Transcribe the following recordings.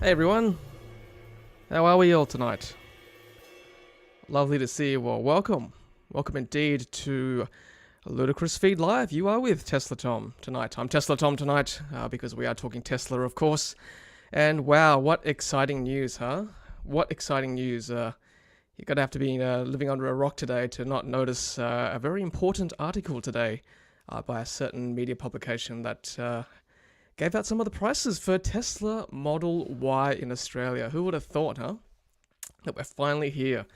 Hey everyone, how are we all tonight? Lovely to see you all. Welcome indeed to Ludicrous Feed Live. You are with Tesla Tom tonight. I'm Tesla Tom tonight because we are talking Tesla, of course. And wow, what exciting news, huh? What exciting news. You're going to have to be living under a rock today to not notice a very important article today by a certain media publication that gave out some of the prices for Tesla Model Y in Australia. Who would have thought, huh? That we're finally here.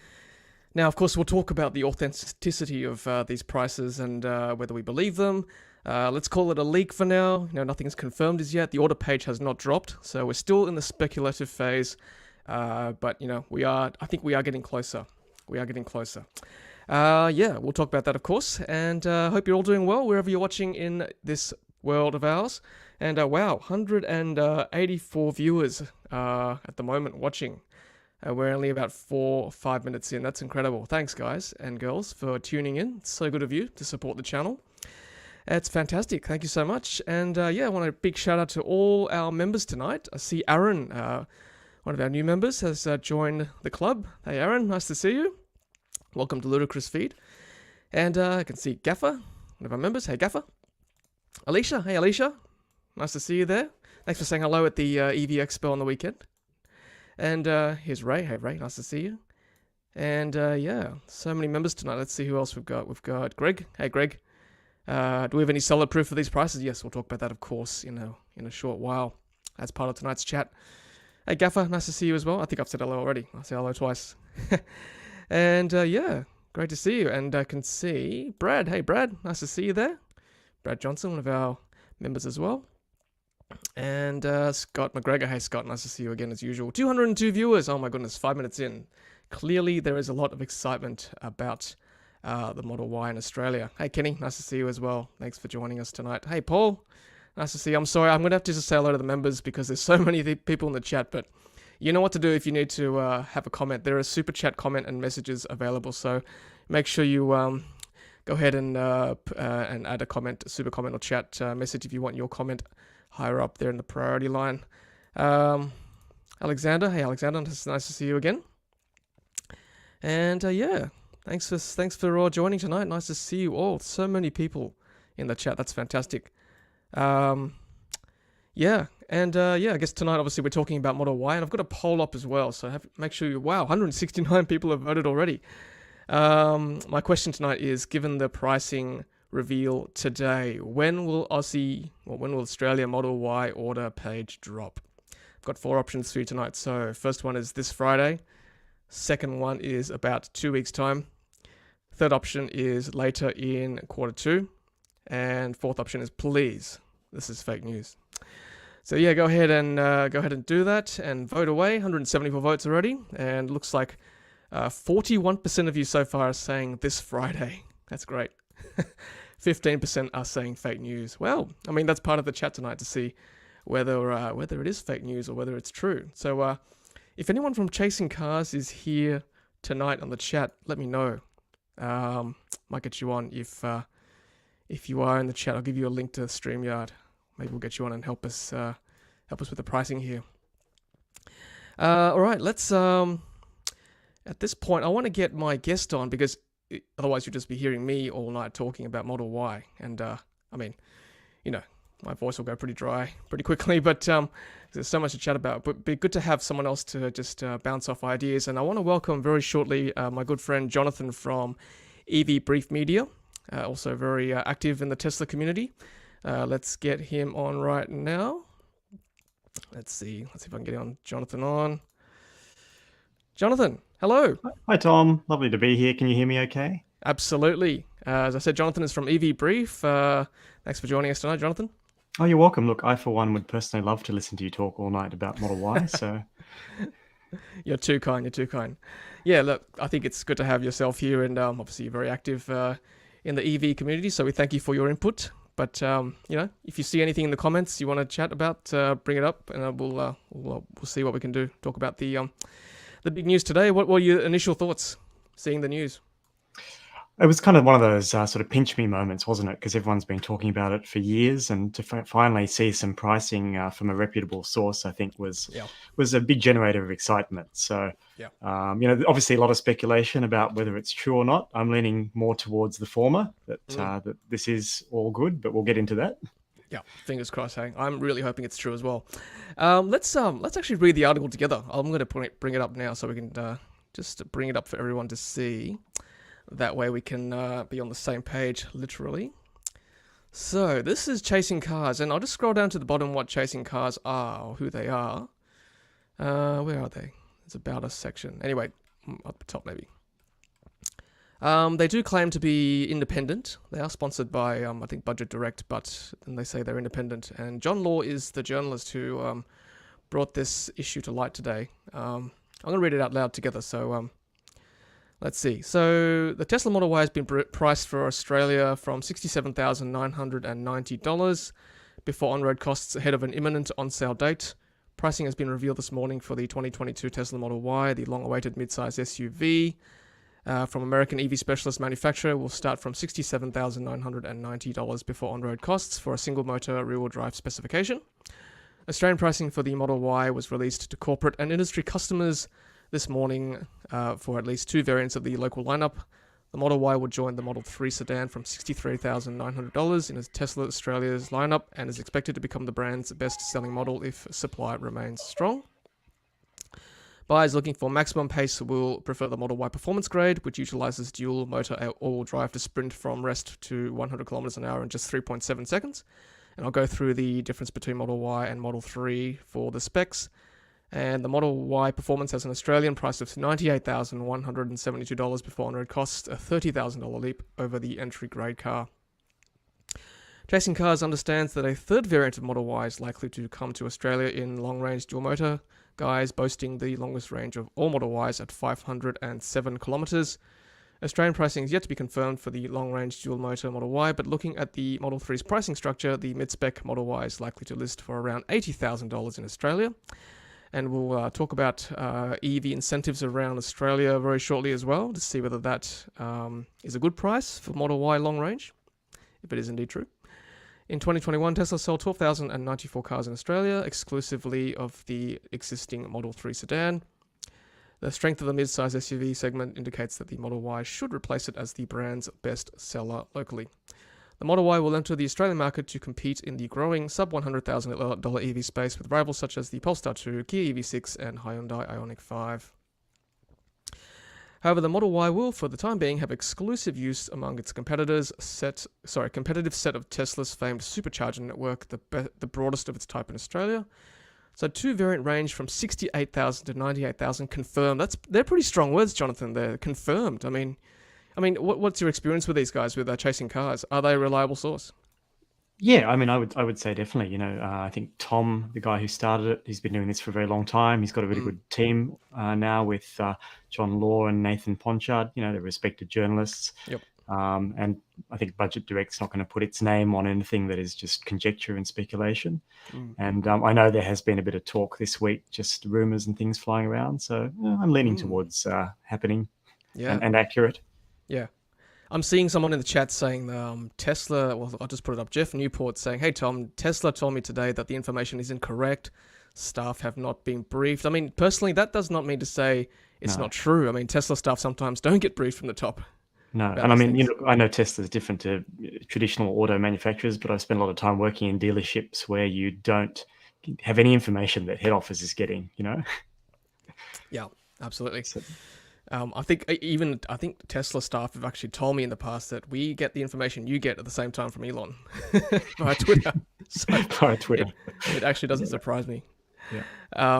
Now, of course, we'll talk about the authenticity of these prices and whether we believe them. Let's call it a leak for now. You know, nothing is confirmed as yet. The order page has not dropped, so we're still in the speculative phase. But, you know, I think we are getting closer. We are getting closer. Yeah, we'll talk about that, of course. And hope you're all doing well wherever you're watching in this world of ours. And wow, 184 viewers at the moment watching. We're only about 4 or 5 minutes in. That's incredible. Thanks, guys and girls, for tuning in. It's so good of you to support the channel. It's fantastic. Thank you so much. And yeah, I want a big shout out to all our members tonight. I see Aaron, one of our new members, has joined the club. Hey, Aaron, nice to see you. Welcome to Ludicrous Feed. And I can see Gaffer, one of our members. Hey, Gaffer. Alicia. Hey, Alicia. Nice to see you there. Thanks for saying hello at the EV Expo on the weekend. And here's Ray. Hey, Ray. Nice to see you. And yeah, so many members tonight. Let's see who else we've got. We've got Greg. Hey, Greg. Do we have any solid proof for these prices? Yes, we'll talk about that, of course, in a short while as part of tonight's chat. Hey, Gaffer. Nice to see you as well. I think I've said hello already. I'll say hello twice. And yeah, great to see you. And I can see Brad. Hey, Brad. Nice to see you there. Brad Johnson, one of our members as well. And Scott McGregor. Hey, Scott, nice to see you again as usual. 202 viewers. Oh my goodness, 5 minutes in. Clearly, there is a lot of excitement about the Model Y in Australia. Hey, Kenny, nice to see you as well. Thanks for joining us tonight. Hey, Paul, nice to see you. I'm sorry, I'm going to have to just say hello to the members because there's so many people in the chat, but you know what to do if you need to have a comment. There are super chat comment and messages available, so make sure you go ahead and add a comment, a super comment or chat message if you want your comment higher up there in the priority line. Alexander, hey Alexander, it's nice to see you again. And yeah, thanks for all joining tonight. Nice to see you all. So many people in the chat. That's fantastic. Yeah, and yeah, I guess tonight obviously we're talking about Model Y, and I've got a poll up as well. So make sure you. Wow, 169 people have voted already. My question tonight is: given the pricing reveal today, when will Australia Model Y order page drop? I've got 4 options for you tonight. So first one is this Friday. Second one is about 2 weeks time. Third option is later in Q2. And fourth option is please. This is fake news. So yeah, go ahead and do that and vote away. 174 votes already, and looks like 41% of you so far are saying this Friday. That's great. 15% are saying fake news. Well, I mean, that's part of the chat tonight to see whether it is fake news or whether it's true. So if anyone from Chasing Cars is here tonight on the chat, let me know. Might get you on if you are in the chat. I'll give you a link to StreamYard. Maybe we'll get you on and help us with the pricing here. All right, let's at this point I want to get my guest on because otherwise you'll just be hearing me all night talking about Model Y. And I mean, you know, my voice will go pretty dry pretty quickly, but there's so much to chat about. But it'd be good to have someone else to just bounce off ideas. And I want to welcome very shortly my good friend Jonathan from EV Brief Media, also very active in the Tesla community. Let's get him on right now. Let's see if I can get on Jonathan on. Jonathan, hello. Hi, Tom. Lovely to be here. Can you hear me okay? Absolutely. As I said, Jonathan is from EV Brief. Thanks for joining us tonight, Jonathan. Oh, you're welcome. Look, I, for one, would personally love to listen to you talk all night about Model Y, so... You're too kind. You're too kind. Yeah, look, I think it's good to have yourself here, and obviously you're very active in the EV community, so we thank you for your input. But, you know, if you see anything in the comments you want to chat about, bring it up, and we'll see what we can do. Talk about the big news today. What were your initial thoughts seeing the news? It was kind of one of those sort of pinch me moments, wasn't it? Because everyone's been talking about it for years, and to finally see some pricing from a reputable source, I think Yeah, was a big generator of excitement. So, yeah, obviously a lot of speculation about whether it's true or not. I'm leaning more towards the former, that this is all good, but we'll get into that. yeah. Fingers crossed. Hey, I'm really hoping it's true as well. Let's actually read the article together. I'm going to bring it up now so we can just bring it up for everyone to see. That way we can be on the same page, literally. So this is Chasing Cars, and I'll just scroll down to the bottom what Chasing Cars are, or who they are. Where are they? It's about us section. Anyway, up the top maybe. They do claim to be independent. They are sponsored by, I think, Budget Direct, but then they say they're independent. And John Law is the journalist who brought this issue to light today. I'm going to read it out loud together, so... Let's see. So the Tesla Model Y has been priced for Australia from $67,990 before on-road costs ahead of an imminent on-sale date. Pricing has been revealed this morning for the 2022 Tesla Model Y, the long-awaited mid-size SUV from American EV specialist manufacturer will start from $67,990 before on-road costs for a single-motor rear-wheel drive specification. Australian pricing for the Model Y was released to corporate and industry customers this morning for at least two variants of the local lineup. The Model Y will join the Model 3 sedan from $63,900 in Tesla Australia's lineup and is expected to become the brand's best-selling model if supply remains strong. Buyers looking for maximum pace will prefer the Model Y Performance Grade, which utilizes dual-motor all-wheel drive to sprint from rest to 100 kilometers an hour in just 3.7 seconds. And I'll go through the difference between Model Y and Model 3 for the specs. And the Model Y Performance has an Australian price of $98,172 before on-road costs, a $30,000 leap over the entry-grade car. Chasing Cars understands that a third variant of Model Y is likely to come to Australia in long-range dual-motor guise, boasting the longest range of all Model Ys at 507 kilometers. Australian pricing is yet to be confirmed for the long-range dual-motor Model Y, but looking at the Model 3's pricing structure, the mid-spec Model Y is likely to list for around $80,000 in Australia. And we'll talk about EV incentives around Australia very shortly as well to see whether that is a good price for Model Y long range, if it is indeed true. In 2021, Tesla sold 12,094 cars in Australia, exclusively of the existing Model 3 sedan. The strength of the mid-size SUV segment indicates that the Model Y should replace it as the brand's best seller locally. The Model Y will enter the Australian market to compete in the growing sub-$100,000 EV space with rivals such as the Polestar 2, Kia EV6, and Hyundai Ioniq 5. However, the Model Y will, for the time being, have exclusive use among its competitive set of Tesla's famed supercharger network, the broadest of its type in Australia. So two variant range from 68,000 to 98,000 confirmed. They're pretty strong words, Jonathan. They're confirmed. I mean, what's your experience with these guys with Chasing Cars? Are they a reliable source? Yeah, I mean, I would say definitely. I think Tom, the guy who started it, he's been doing this for a very long time. He's got a really good team now with John Law and Nathan Ponchard. They're respected journalists. Yep. And I think Budget Direct's not going to put its name on anything that is just conjecture and speculation. And I know there has been a bit of talk this week, just rumours and things flying around. So I'm leaning towards happening and accurate. Yeah. I'm seeing someone in the chat saying Tesla, well, I'll just put it up, Jeff Newport saying, hey, Tom, Tesla told me today that the information is incorrect. Staff have not been briefed. I mean, personally, that does not mean to say it's not true. I mean, Tesla staff sometimes don't get briefed from the top. No, and I mean, I know Tesla's different to traditional auto manufacturers, but I've spent a lot of time working in dealerships where you don't have any information that head office is getting, Yeah, absolutely. So, I think Tesla staff have actually told me in the past that we get the information you get at the same time from Elon via Twitter. Via Twitter. It actually doesn't surprise me. Yeah.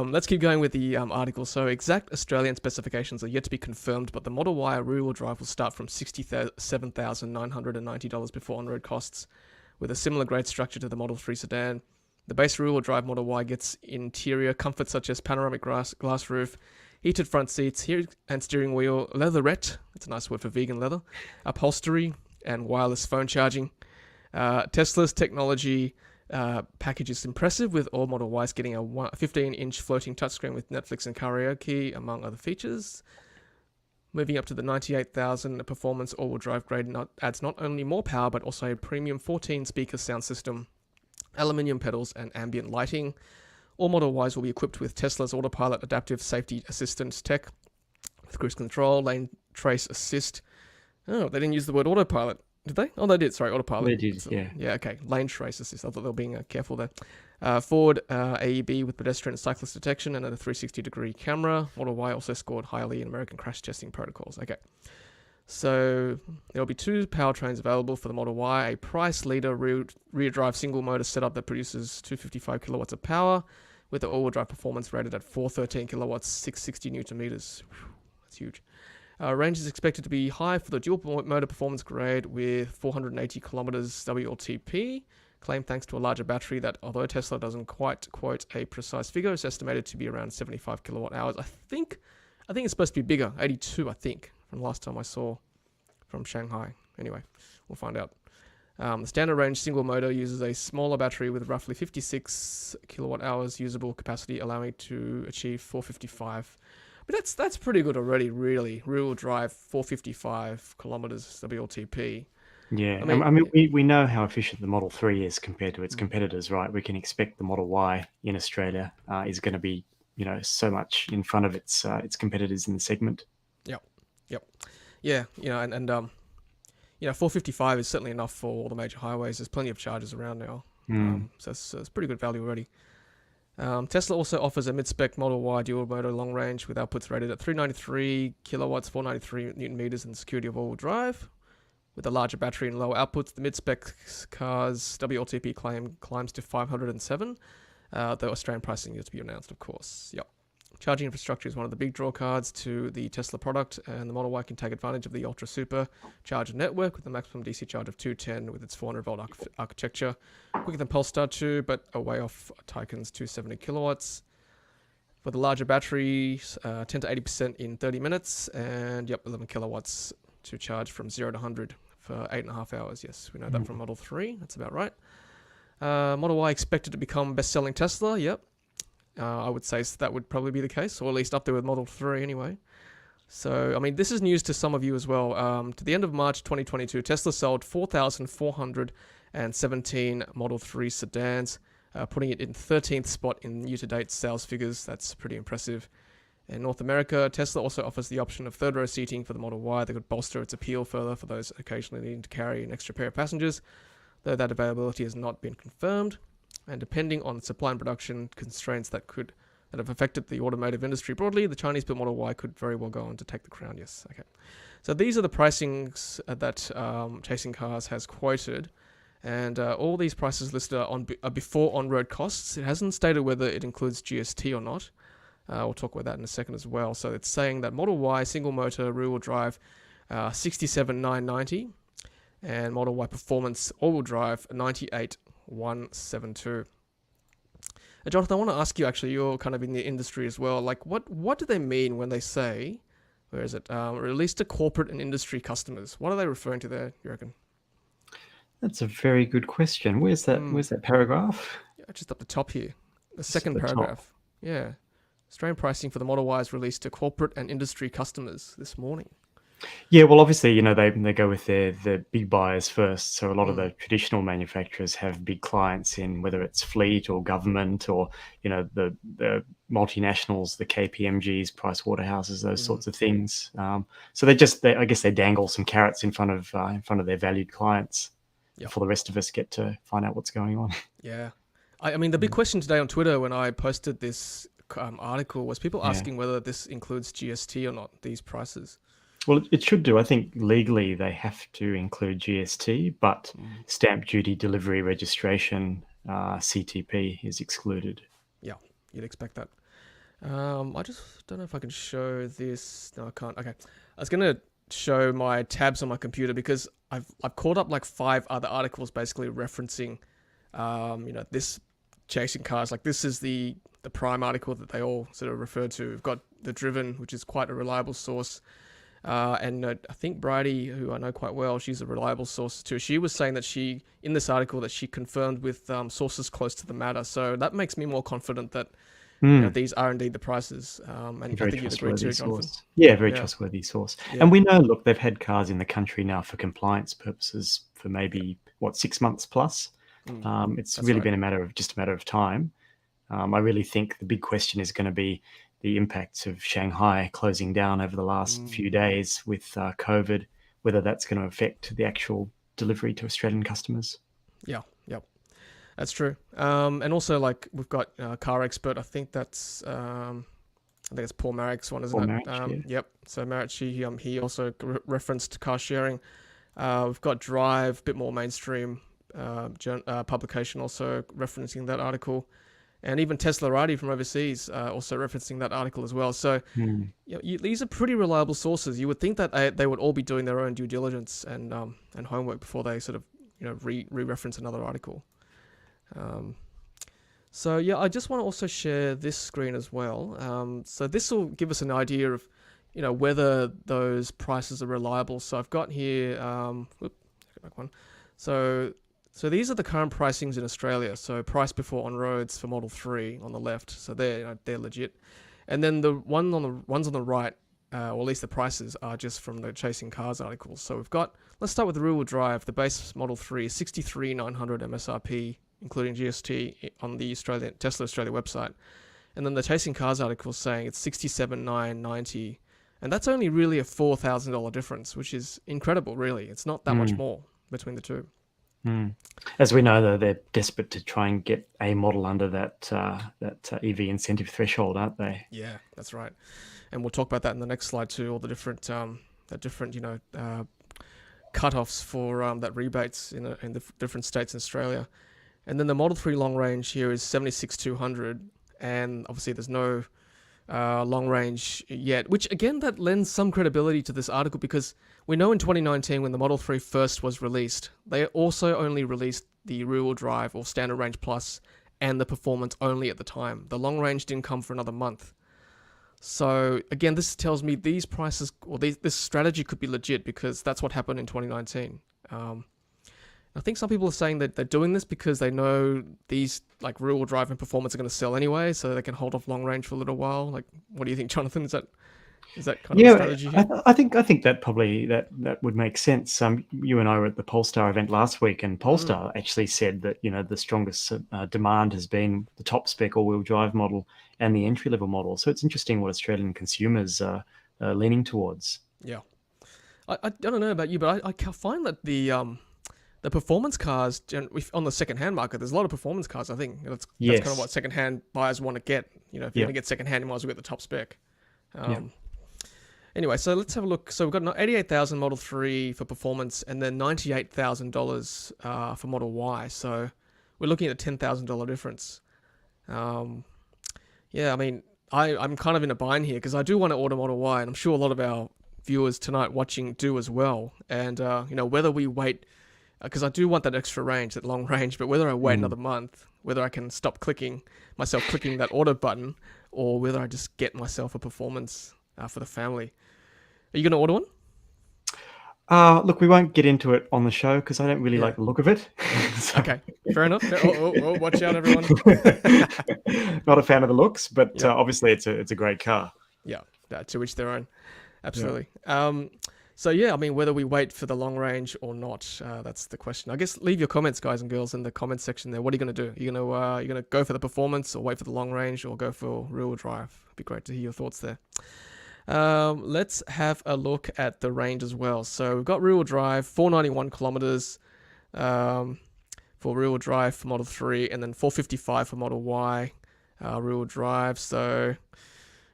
Let's keep going with the article. So exact Australian specifications are yet to be confirmed, but the Model Y rear-wheel drive will start from $67,990 before on-road costs, with a similar grade structure to the Model 3 sedan. The base rear-wheel drive Model Y gets interior comforts such as panoramic glass roof, heated front seats, and steering wheel, leatherette, that's a nice word for vegan leather, upholstery, and wireless phone charging. Tesla's technology package is impressive, with all Model Ys getting a 15-inch floating touchscreen with Netflix and karaoke, among other features. Moving up to the 98,000 performance all-wheel drive grade adds not only more power, but also a premium 14-speaker sound system, aluminium pedals, and ambient lighting. All Model Ys will be equipped with Tesla's Autopilot adaptive safety assistance tech, with cruise control, lane trace assist. Oh, they didn't use the word autopilot, did they? Oh, they did. Sorry, autopilot. They did, so, yeah. Yeah, okay. Lane trace assist. I thought they were being careful there. Forward AEB with pedestrian and cyclist detection and a 360-degree camera. Model Y also scored highly in American crash testing protocols. Okay. So there will be 2 powertrains available for the Model Y. A price leader rear drive single motor setup that produces 255 kilowatts of power, with the all-wheel drive performance rated at 413 kilowatts, 660 newton meters. That's huge. Range is expected to be high for the dual motor performance grade with 480 kilometers WLTP, claimed thanks to a larger battery that, although Tesla doesn't quite quote a precise figure, is estimated to be around 75 kilowatt hours. I think it's supposed to be bigger, 82, I think, from last time I saw from Shanghai. Anyway, we'll find out. The standard range single motor uses a smaller battery with roughly 56 kilowatt hours usable capacity, allowing it to achieve 455. But that's pretty good already, really. Rear-wheel drive, 455 kilometers WLTP. Yeah, I mean, we know how efficient the Model 3 is compared to its competitors, right? We can expect the Model Y in Australia is going to be, so much in front of its competitors in the segment. Yep. Yeah, and 455 is certainly enough for all the major highways. There's plenty of chargers around now. So it's pretty good value already. Tesla also offers a mid-spec Model Y dual motor long range with outputs rated at 393 kilowatts, 493 newton meters, and security of all-wheel drive. With a larger battery and lower outputs, the mid-spec car's WLTP climbs to 507, though Australian pricing is to be announced, of course. Yep. Charging infrastructure is one of the big draw cards to the Tesla product, and the Model Y can take advantage of the Ultra Super charger network with a maximum DC charge of 210 with its 400-volt architecture. Quicker than Polestar 2, but a way off Taycan's 270 kilowatts. With a larger battery, 10 to 80% in 30 minutes, and 11 kilowatts to charge from 0 to 100 for 8.5 hours. Yes, we know that from Model 3. That's about right. Model Y expected to become best-selling Tesla. Yep. I would say that would probably be the case, or at least up there with Model 3 anyway. So, I mean, this is news to some of you as well. To the end of March 2022, Tesla sold 4,417 Model 3 sedans, putting it in 13th spot in year-to-date sales figures. That's pretty impressive. In North America, Tesla also offers the option of third-row seating for the Model Y that could bolster its appeal further for those occasionally needing to carry an extra pair of passengers, though that availability has not been confirmed. And depending on supply and production constraints that have affected the automotive industry broadly, the Chinese-built Model Y could very well go on to take the crown. Yes, okay. So these are the pricings that Chasing Cars has quoted, and all these prices listed are before on-road costs. It hasn't stated whether it includes GST or not. We'll talk about that in a second as well. So it's saying that Model Y single motor rear-wheel drive, 67,990, and Model Y performance all-wheel drive, 98,172. Jonathan, I want to ask you, actually, you're kind of in the industry as well. Like, what do they mean when they say, where is it, released to corporate and industry customers? What are they referring to there, you reckon? That's a very good question. Where's that paragraph? Yeah, just up the top here. The second paragraph. Top. Yeah. Australian pricing for the Model Y is released to corporate and industry customers this morning. Yeah, well, obviously, they go with the big buyers first. So a lot of the traditional manufacturers have big clients in whether it's fleet or government or, the multinationals, the KPMGs, Price Waterhouses, those sorts of things. So I guess they dangle some carrots in front of their valued clients before the rest of us get to find out what's going on. Yeah. I mean, the big question today on Twitter when I posted this article was people asking whether this includes GST or not, these prices. Well, it should do. I think legally they have to include GST, but stamp duty, delivery, registration, CTP is excluded. Yeah, you'd expect that. I just don't know if I can show this. No, I can't. Okay. I was going to show my tabs on my computer because I've called up like 5 other articles basically referencing, this Chasing Cars. Like this is the prime article that they all sort of refer to. We've got The Driven, which is quite a reliable source. And I think Bridie, who I know quite well, she's a reliable source too. She was saying that in this article, that she confirmed with sources close to the matter. So that makes me more confident that, these are indeed the prices. And I Very think you'd agree trustworthy too, Jonathan. source. Yeah, very Yeah, trustworthy source. yeah, And we know, look, they've had cars in the country now for compliance purposes for maybe, 6 months plus. mm, It's that's really right. been just a matter of time. I really think the big question is going to be the impacts of Shanghai closing down over the last Mm, few days with COVID, whether that's going to affect the actual delivery to Australian customers. yeah, yep, that's true. And also like we've got Car Expert. I think it's Paul Marrick's one, isn't Or it? marriage, yeah. Yep. So Marrick, he also referenced car sharing. We've got Drive, a bit more mainstream publication, also referencing that article, and even Teslarati from overseas also referencing that article as well. So Hmm. these are pretty reliable sources. You would think that they would all be doing their own due diligence and homework before they sort of re-reference another article. So yeah, I just want to also share this screen as well. So this will give us an idea of, whether those prices are reliable. So I've got here, go back one. So these are the current pricings in Australia. So price before on roads for Model 3 on the left. So they're legit. And then the ones on the right, or at least the prices are just from the Chasing Cars articles. So let's start with the rear-wheel drive. The base Model 3 is 63,900 MSRP, including GST on the Tesla Australia website. And then the Chasing Cars article is saying it's 67,990. And that's only really a $4,000 difference, which is incredible, really. It's not that much more between the two. As we know, though, they're desperate to try and get a model under that EV incentive threshold, aren't they? Yeah, that's right. And we'll talk about that in the next slide too, all the different cutoffs for that rebates in the different states in Australia. And then the Model 3 long range here is 76,200, and obviously there's no long range yet, which again, that lends some credibility to this article, because we know in 2019 when the Model 3 first was released, they also only released the rear-wheel drive or standard range plus and the performance only at the time. The long range didn't come for another month. So again, this tells me these prices or this strategy could be legit, because that's what happened in 2019. I think some people are saying that they're doing this because they know these like rear-wheel drive and performance are going to sell anyway, so they can hold off long range for a little while. Like, what do you think, Jonathan? Is that kind of a strategy here? I think that probably that would make sense. You and I were at the Polestar event last week, and Polestar actually said that the strongest demand has been the top spec all-wheel drive model and the entry-level model. So it's interesting what Australian consumers are leaning towards. Yeah, I don't know about you, but I find that the performance cars on the second-hand market, there's a lot of performance cars. I think that's kind of what second-hand buyers want to get. If you're going to get second-hand, you might as well get the top spec. Anyway, so let's have a look. So we've got 88,000 Model 3 for performance, and then $98,000 for Model Y. So we're looking at a $10,000 difference. Yeah, I mean, I'm kind of in a bind here because I do want to order Model Y, and I'm sure a lot of our viewers tonight watching do as well. And whether we wait, because I do want that extra range, that long range, but whether I wait another month, whether I can stop clicking that order button, or whether I just get myself a performance for the family. Are you going to order one? Look, we won't get into it on the show because I don't really like the look of it. Okay, fair enough. Oh, watch out, everyone. Not a fan of the looks, but obviously it's a great car. Yeah, to each their own. Absolutely. Yeah. So yeah, I mean, whether we wait for the long range or not, that's the question. I guess leave your comments, guys and girls, in the comments section there. What are you going to do? Are you going to go for the performance, or wait for the long range, or go for rear-wheel drive? It'd be great to hear your thoughts there. Let's have a look at the range as well. So we've got rear-wheel drive, 491 kilometers for rear-wheel drive for Model 3, and then 455 for Model Y rear-wheel drive. So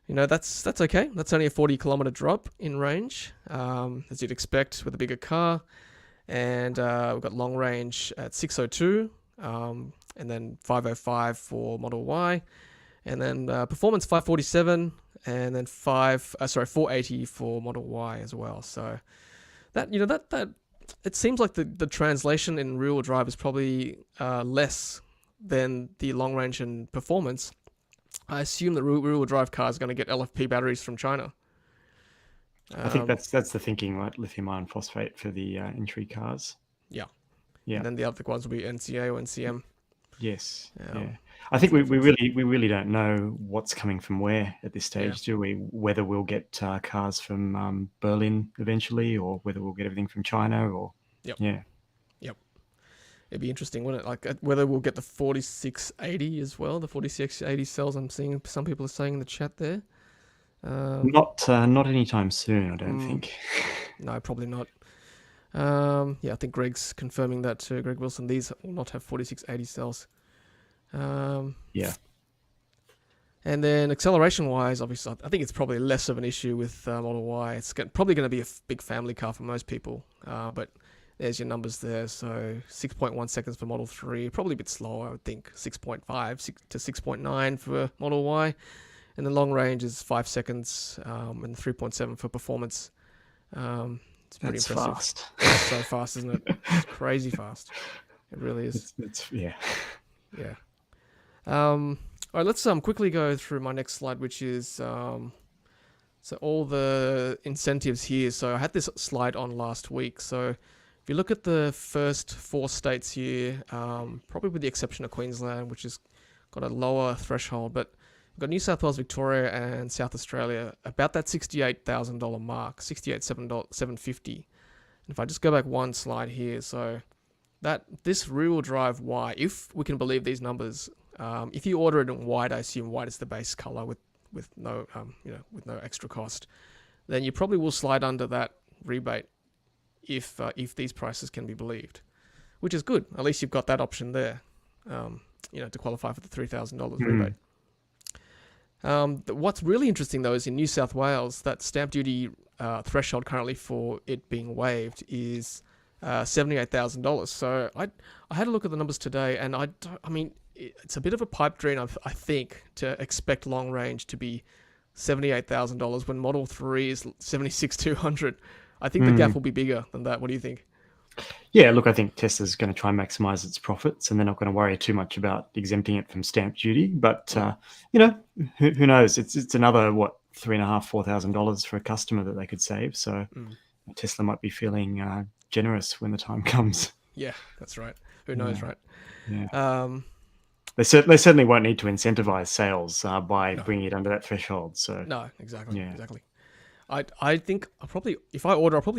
that's okay. That's only a 40-kilometer drop in range, as you'd expect with a bigger car. And we've got long range at 602, and then 505 for Model Y, and then performance 547, and then 480 for Model Y as well. So that it seems like the translation in rear-wheel drive is probably less than the long range and performance. I assume the rear-wheel drive car is going to get LFP batteries from China. I think that's the thinking, like lithium iron phosphate for the entry cars. Yeah. Yeah. And then the other ones will be NCA or NCM. Yes. Um, Yeah. I think we really don't know what's coming from where at this Yeah. stage, do we? Whether we'll get cars from Berlin eventually, or whether we'll get everything from China, or Yep. yeah. Yep. It'd be interesting, wouldn't it? Like whether we'll get the 4680 as well. The 4680 cells. I'm seeing some people are saying in the chat there. Not anytime soon, I don't think. No, probably not. Yeah, I think Greg's confirming that too. Greg Wilson, these will not have 4680 cells. Yeah. And then acceleration-wise, obviously, I think it's probably less of an issue with Model Y. It's probably going to be a big family car for most people. But there's your numbers there. So 6.1 seconds for Model 3, probably a bit slower, I would think. 6.5 to 6.9 for Model Y. And the long range is 5 seconds and 3.7 for performance. It's pretty That's impressive. fast. It's so fast, isn't it? It's crazy fast. It really is. Yeah. Yeah. All right, let's quickly go through my next slide, which is so all the incentives here. So I had this slide on last week. So if you look at the first 4 states here, probably with the exception of Queensland, which has got a lower threshold, but we've got New South Wales, Victoria, and South Australia about that $68,000 mark, $68,750. And if I just go back one slide here, so that this rear-wheel drive Y, if we can believe these numbers, if you order it in white, I assume white is the base color with no with no extra cost, then you probably will slide under that rebate if these prices can be believed, which is good. At least you've got that option there, to qualify for the $3,000 rebate. What's really interesting though is in New South Wales, that stamp duty threshold currently for it being waived is $78,000. So I had a look at the numbers today, and I mean it's a bit of a pipe dream, I think, to expect long range to be $78,000 when Model 3 is $76,200. I think the gap will be bigger than that. What do you think? Yeah, look, I think Tesla's going to try and maximize its profits, and they're not going to worry too much about exempting it from stamp duty. But who knows? It's another $3,500-$4,000 for a customer that they could save. So Tesla might be feeling generous when the time comes. Yeah, that's right. Who knows, right? Yeah. They certainly won't need to incentivize sales by bringing it under that threshold. So no, exactly. I think if I order, I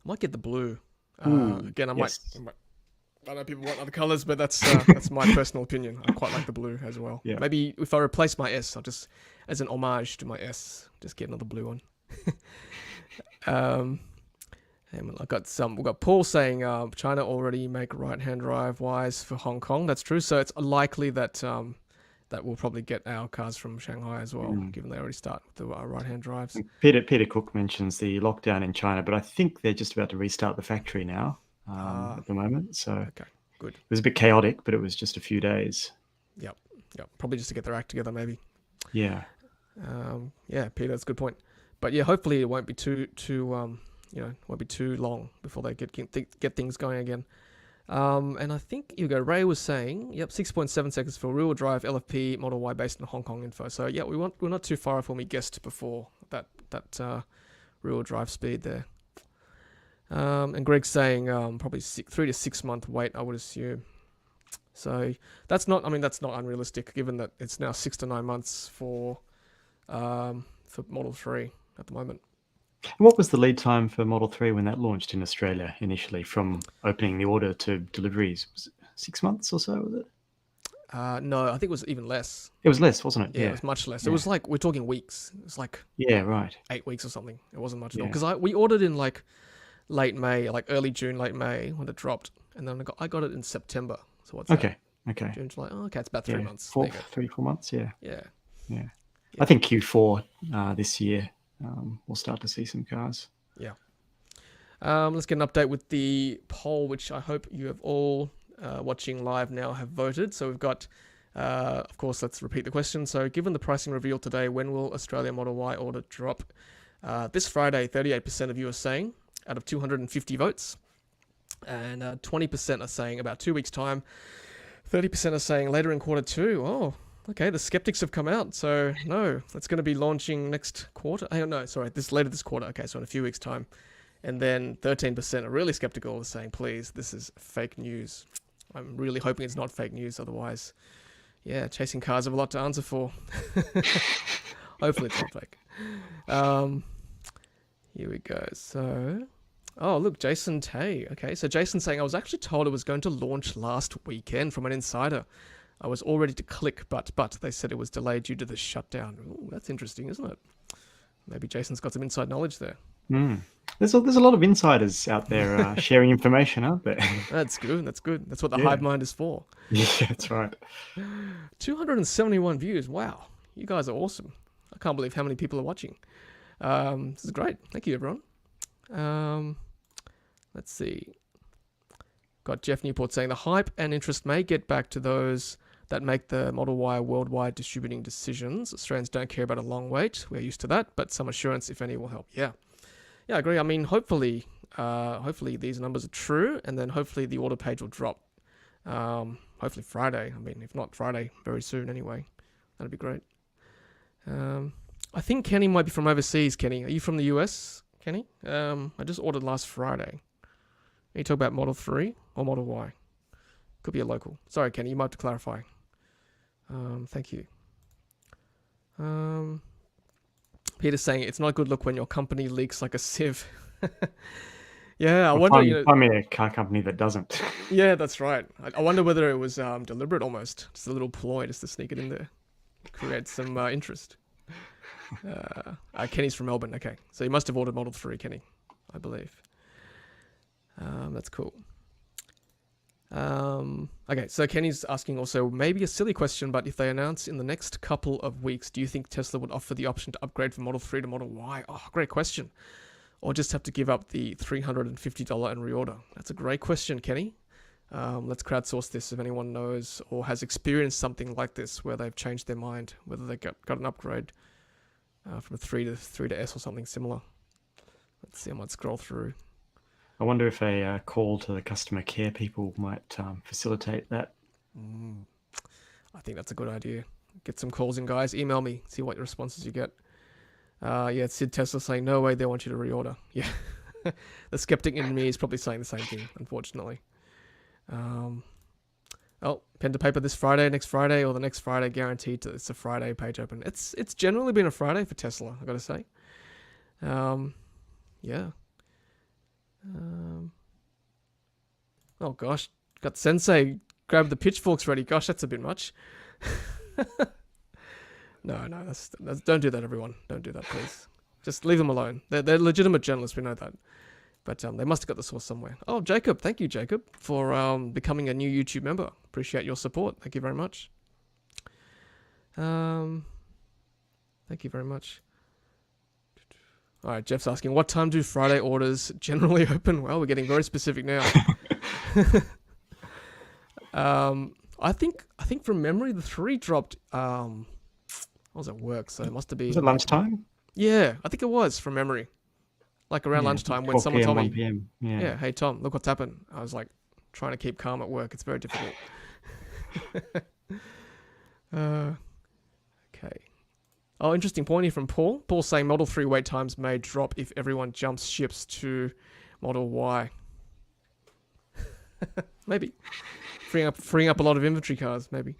might get the blue. Again, I might. I know people want other colors, but that's my personal opinion. I quite like the blue as well. Yeah. Maybe if I replace my S, I'll just, as an homage to my S, just get another blue one. And we've got Paul saying China already make right-hand drive Ys for Hong Kong. That's true. So it's likely that that we'll probably get our cars from Shanghai as well, given they already start with the right-hand drives. Peter Cook mentions the lockdown in China, but I think they're just about to restart the factory now at the moment. So okay, good. It was a bit chaotic, but it was just a few days. Yep. Probably just to get their act together, maybe. Yeah. Peter, that's a good point. But yeah, hopefully it won't be too won't be too long before they get things going again. And I think Ray was saying, 6.7 seconds for rear-wheel drive LFP Model Y based on Hong Kong info. So yeah, we're not too far off when we guessed before that rear-wheel drive speed there. And Greg's saying probably 3 to 6 month wait, I would assume. So that's not unrealistic, given that it's now 6 to 9 months for Model 3 at the moment. What was the lead time for Model 3 when that launched in Australia initially, from opening the order to deliveries? Was it 6 months or so, was it? No, I think it was even less. It was less, wasn't it? Yeah, it was much less. Yeah. It was like, we're talking weeks. It was like 8 weeks or something. It wasn't much at all. Because we ordered in like late May, like early June, late May when it dropped. And then I got it in September. So what's that? Okay. June, July. Oh, okay, it's about 3 months. 3-4 months, yeah. Yeah. I think Q4 this year, we'll start to see some cars. Yeah. Let's get an update with the poll, which I hope you have all watching live now have voted. So we've got, of course, let's repeat the question. So given the pricing reveal today, when will Australia Model Y order drop? This Friday, 38% of you are saying out of 250 votes. And 20% are saying about 2 weeks' time. 30% are saying later in quarter 2. Oh, okay, the skeptics have come out. So no, it's going to be launching next quarter. Later this quarter. Okay, so in a few weeks' time. And then 13% are really skeptical, saying, please, this is fake news. I'm really hoping it's not fake news. Otherwise, yeah, chasing cars have a lot to answer for. Hopefully it's not fake. Here we go. So, oh look, Jason Tay. Okay, so Jason's saying, I was actually told it was going to launch last weekend from an insider. I was all ready to click, but they said it was delayed due to the shutdown. Ooh, that's interesting, isn't it? Maybe Jason's got some inside knowledge there. There's a lot of insiders out there sharing information, aren't there? That's good. That's good. That's what the hive mind is for. Yeah, that's right. 271 views. Wow, you guys are awesome. I can't believe how many people are watching. This is great. Thank you, everyone. Let's see. Got Jeff Newport saying the hype and interest may get back to those that make the Model Y worldwide distributing decisions. Australians don't care about a long wait. We're used to that, but some assurance, if any, will help. Yeah, I agree. I mean, hopefully these numbers are true, and then hopefully the order page will drop. Hopefully Friday. I mean, if not Friday, very soon anyway. That'd be great. I think Kenny might be from overseas. Kenny, are you from the US, Kenny? I just ordered last Friday. Are you talking about Model 3 or Model Y? Could be a local. Sorry, Kenny, you might have to clarify. Thank you. Peter's saying it's not a good look when your company leaks like a sieve. Yeah, I wonder. Find me a car company that doesn't. Yeah, that's right. I wonder whether it was deliberate almost. Just a little ploy just to sneak it in there. Create some interest. Kenny's from Melbourne. Okay, so you must have ordered Model 3, Kenny, I believe. That's cool. Okay, so Kenny's asking also maybe a silly question, but if they announce in the next couple of weeks, do you think Tesla would offer the option to upgrade from Model 3 to Model Y? Oh, great question. Or just have to give up the $350 and reorder? That's a great question, Kenny. Let's crowdsource this if anyone knows or has experienced something like this where they've changed their mind, whether they got an upgrade from a 3 to S or something similar. Let's see, I might scroll through. I wonder if a call to the customer care people might facilitate that. I think that's a good idea. Get some calls in, guys. Email me, see what responses you get. Yeah, Sid Tesla saying, no way, they want you to reorder. Yeah, the skeptic in me is probably saying the same thing, unfortunately. Oh, pen to paper this Friday, next Friday, or the next Friday, guaranteed it's a Friday page open. It's generally been a Friday for Tesla, I've got to say. Yeah. Oh gosh, got Sensei grab the pitchforks ready. Gosh, that's a bit much. No, that's don't do that, everyone. Don't do that, please. Just leave them alone. They're legitimate journalists. We know that, but they must have got the source somewhere. Oh, Jacob, thank you, Jacob, for becoming a new YouTube member. Appreciate your support. Thank you very much. Thank you very much. All right, Jeff's asking, what time do Friday orders generally open? Well, we're getting very specific now. I think from memory, the 3 dropped. What was at work? So it must have been. Was it lunchtime? Yeah, I think it was from memory. Like around lunchtime when someone told me, 1 p.m. Yeah, hey Tom, look what's happened. I was like trying to keep calm at work. It's very difficult. Okay. Oh, interesting point here from Paul. Paul's saying Model 3 wait times may drop if everyone jumps ships to Model Y. Maybe. Freeing up a lot of inventory cars, maybe.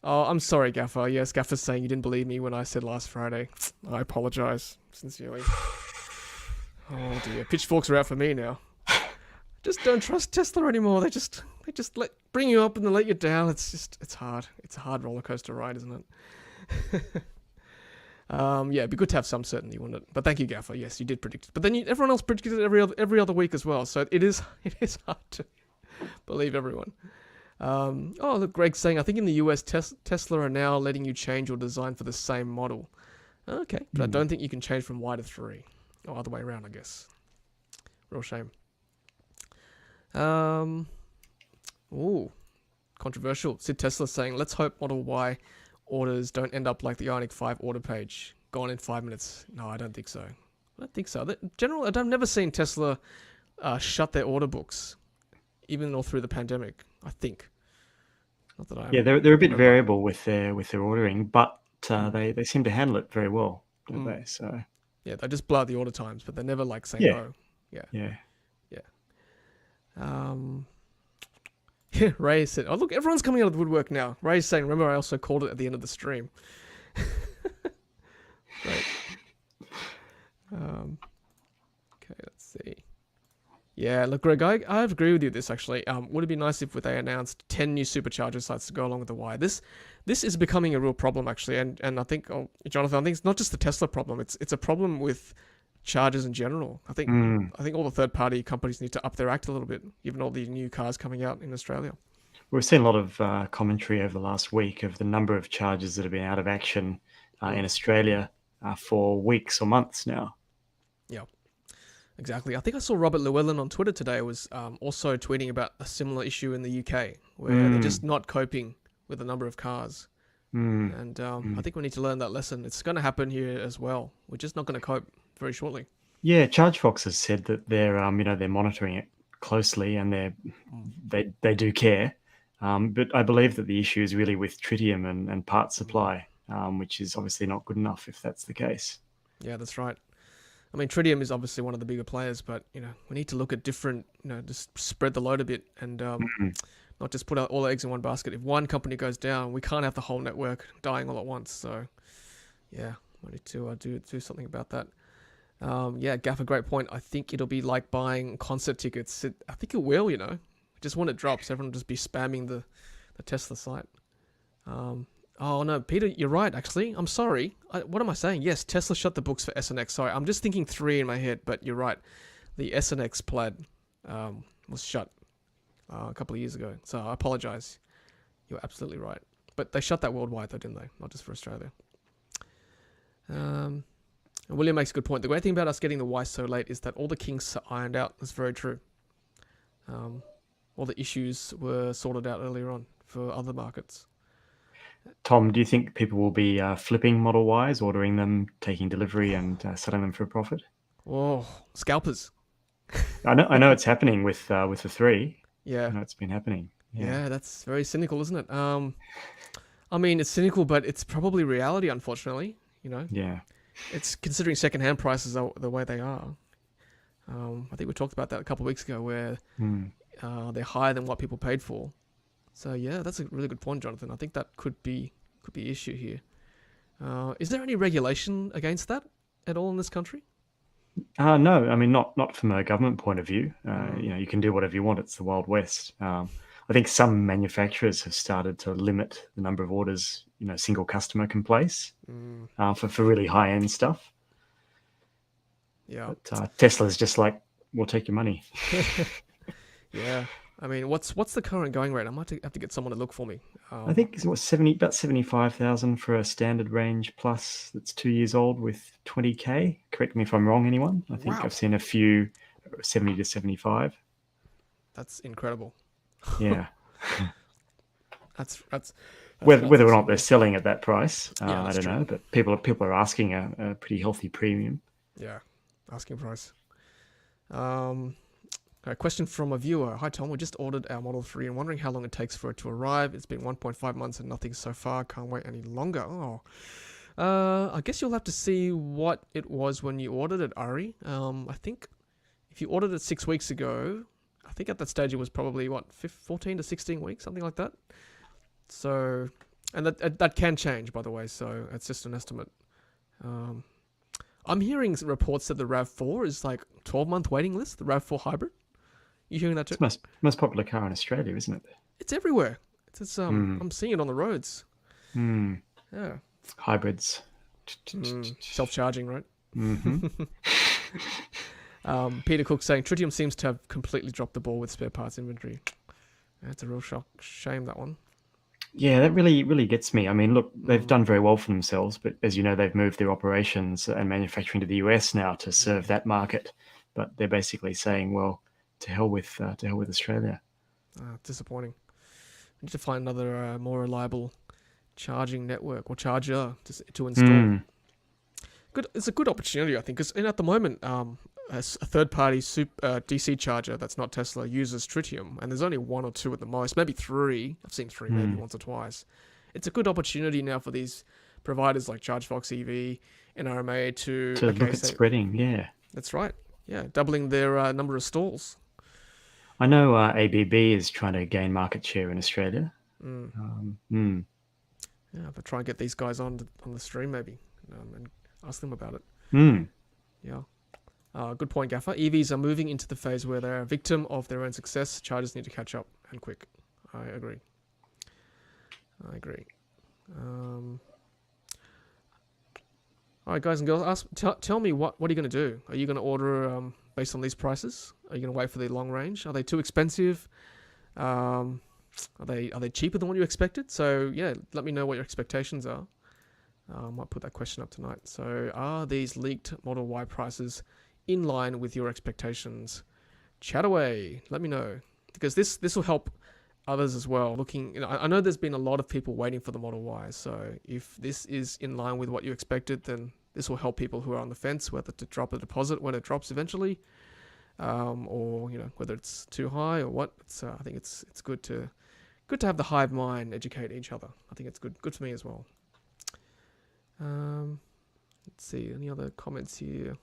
Oh, I'm sorry, Gaffer. Yes, Gaffer's saying you didn't believe me when I said last Friday. I apologize, sincerely. Oh dear, pitchforks are out for me now. Just don't trust Tesla anymore. They just bring you up and then let you down. It's hard. It's a hard roller coaster ride, isn't it? Yeah, it'd be good to have some certainty, wouldn't it? But thank you, Gaffer. Yes, you did predict it. But then everyone else predicted it every other week as well. So it is hard to believe everyone. Oh, look, Greg's saying, I think in the US, Tesla are now letting you change your design for the same model. Okay, but I don't think you can change from Y to 3. Or other way around, I guess. Real shame. Ooh, controversial. Sid Tesla saying, let's hope Model Y orders don't end up like the Ioniq 5 order page. Gone in 5 minutes. No, I don't think so. Generally, I've never seen Tesla shut their order books, even all through the pandemic, I think. Not that I they're a bit variable with their ordering, but they seem to handle it very well, don't they? So yeah, they just blow out the order times, but they're never like saying no. Yeah. Yeah, Ray said, "Oh look, everyone's coming out of the woodwork now." Ray's saying, "Remember, I also called it at the end of the stream." Right. Okay, let's see. Yeah, look, Greg, I agree with you. This actually, would it be nice if they announced 10 new supercharger sites to go along with the Y? This is becoming a real problem actually, and I think, Jonathan, I think it's not just the Tesla problem. It's a problem with chargers in general. I think all the third-party companies need to up their act a little bit, given all the new cars coming out in Australia. We've seen a lot of commentary over the last week of the number of chargers that have been out of action in Australia for weeks or months now. Yeah, exactly. I think I saw Robert Llewellyn on Twitter today was also tweeting about a similar issue in the UK, where they're just not coping with the number of cars. And I think we need to learn that lesson. It's going to happen here as well. We're just not going to cope very shortly. Yeah, ChargeFox has said that they're they're monitoring it closely and they do care. But I believe that the issue is really with tritium and part supply, which is obviously not good enough if that's the case. Yeah, that's right. I mean, tritium is obviously one of the bigger players, but we need to look at different, just spread the load a bit and not just put all the eggs in one basket. If one company goes down, we can't have the whole network dying all at once. So, yeah, we need to do something about that. Yeah, Gaff, a great point. I think it'll be like buying concert tickets. I think it will, Just when it drops, everyone will just be spamming the Tesla site. Oh, no, Peter, you're right, actually. I'm sorry. What am I saying? Yes, Tesla shut the books for SNX. Sorry, I'm just thinking 3 in my head, but you're right. The SNX Plaid was shut a couple of years ago. So I apologize. You're absolutely right. But they shut that worldwide, though, didn't they? Not just for Australia. And William makes a good point. The great thing about us getting the Y so late is that all the kinks are ironed out. That's very true. All the issues were sorted out earlier on for other markets. Tom, do you think people will be flipping Model Ys, ordering them, taking delivery, and selling them for a profit? Oh, scalpers! I know it's happening with the 3. Yeah, I know it's been happening. Yeah, that's very cynical, isn't it? I mean, it's cynical, but it's probably reality, unfortunately. Yeah. It's considering secondhand prices are the way they are. I think we talked about that a couple of weeks ago, where they're higher than what people paid for. So yeah, that's a really good point, Jonathan. I think that could be an issue here. Is there any regulation against that at all in this country? No, I mean not from a government point of view. You can do whatever you want. It's the Wild West. I think some manufacturers have started to limit the number of orders single customer can place for really high end stuff. Yeah, but Tesla's just like, we'll take your money. Yeah. I mean, what's the current going rate? I might have to get someone to look for me. I think it's about 75,000 for a standard range plus that's 2 years old with 20k. Correct me if I'm wrong, anyone. I think I've seen a few 70 to 75. That's incredible. Yeah. that's whether or not they're selling at that price, I don't know. But people are asking a pretty healthy premium. Yeah, asking price. A question from a viewer. Hi Tom, we just ordered our Model 3 and wondering how long it takes for it to arrive. It's been 1.5 months and nothing so far. Can't wait any longer. Oh, I guess you'll have to see what it was when you ordered it, Ari. I think if you ordered it 6 weeks ago, I think at that stage it was probably 14 to 16 weeks, something like that. So, and that can change, by the way. So it's just an estimate. I'm hearing reports that the RAV4 is like 12-month waiting list. The RAV4 hybrid. You hearing that too? It's the most popular car in Australia, isn't it? It's everywhere. I'm seeing it on the roads. Yeah. Hybrids. Self-charging, right? Mm-hmm. Peter Cook saying Tritium seems to have completely dropped the ball with spare parts inventory. That's a real shame, that one. Yeah, that really gets me. I mean, look, they've done very well for themselves, but as you know, they've moved their operations and manufacturing to the US now to serve that market. But they're basically saying, well, to hell with Australia. Disappointing. We need to find another more reliable charging network or charger to install. Good. It's a good opportunity, I think, because at the moment, a third-party DC charger that's not Tesla uses tritium, and there's only 1 or 2 at the most, maybe 3. I've seen 3 maybe once or twice. It's a good opportunity now for these providers like ChargeFox EV, NRMA to look at spreading. Yeah, that's right. Yeah, doubling their number of stalls. I know ABB is trying to gain market share in Australia. Yeah, but try and get these guys on the stream maybe, and ask them about it. Mm. Yeah. Good point, Gaffer. EVs are moving into the phase where they're a victim of their own success. Chargers need to catch up, and quick. I agree. All right, guys and girls, tell me what are you going to do? Are you going to order based on these prices? Are you going to wait for the long range? Are they too expensive? Are they cheaper than what you expected? So yeah, let me know what your expectations are. I might put that question up tonight. So are these leaked Model Y prices in line with your expectations? Chat away. Let me know, because this will help others as well. I know there's been a lot of people waiting for the Model Y. So if this is in line with what you expected, then this will help people who are on the fence whether to drop a deposit when it drops eventually, or whether it's too high or what. I think it's good to have the hive mind educate each other. I think it's good for me as well. Let's see, any other comments here?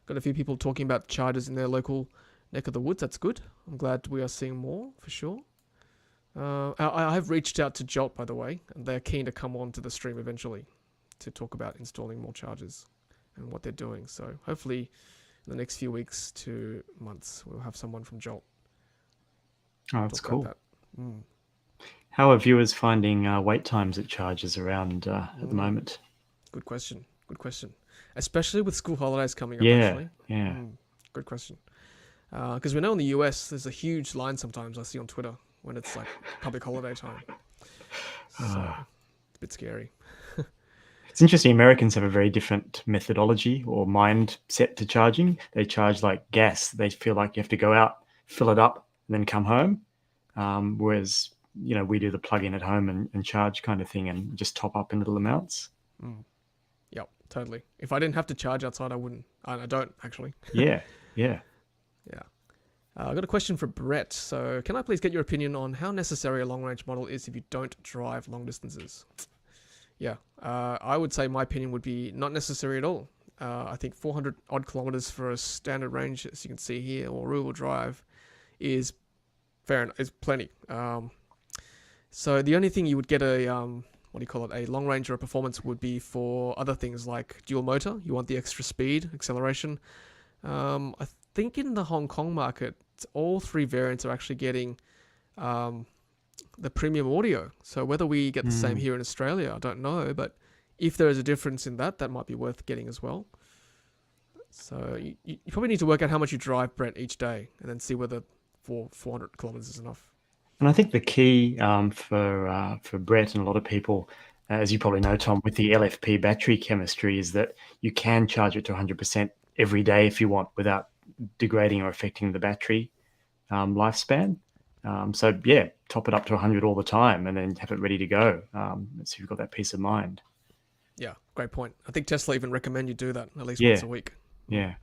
Got a few people talking about chargers in their local neck of the woods. That's good. I'm glad we are seeing more for sure. I have reached out to Jolt, by the way, and they're keen to come on to the stream eventually to talk about installing more chargers and what they're doing. So hopefully in the next few weeks to months, we'll have someone from Jolt. Oh, that's cool. That. How are viewers finding wait times at chargers around at the moment? Good question. Especially with school holidays coming up, Yeah, actually. yeah. Good question. Because we know in the US, there's a huge line sometimes I see on Twitter when it's like public holiday time. So it's a bit scary. It's interesting. Americans have a very different methodology or mindset to charging. They charge like gas. They feel like you have to go out, fill it up, and then come home. Whereas, we do the plug-in at home and charge kind of thing and just top up in little amounts. Yep, totally. If I didn't have to charge outside, I wouldn't. I don't, actually. Yeah. I got a question for Brett. So, can I please get your opinion on how necessary a long-range model is if you don't drive long distances? Yeah, I would say my opinion would be not necessary at all. I think 400 odd kilometers for a standard range, as you can see here, or rear-wheel drive, is fair enough. Is plenty. So the only thing you would get a long range or a performance would be for other things like dual motor. You want the extra speed, acceleration. I think in the Hong Kong market, all three variants are actually getting the premium audio. So whether we get the same here in Australia, I don't know. But if there is a difference in that might be worth getting as well. So you probably need to work out how much you drive, Brent, each day, and then see whether 400 kilometers is enough. And I think the key for Brett and a lot of people, as you probably know, Tom, with the LFP battery chemistry, is that you can charge it to 100% every day if you want, without degrading or affecting the battery lifespan. So yeah, top it up to 100 all the time and then have it ready to go. So you've got that peace of mind. Yeah, great point. I think Tesla even recommend you do that at least once a week. Yeah.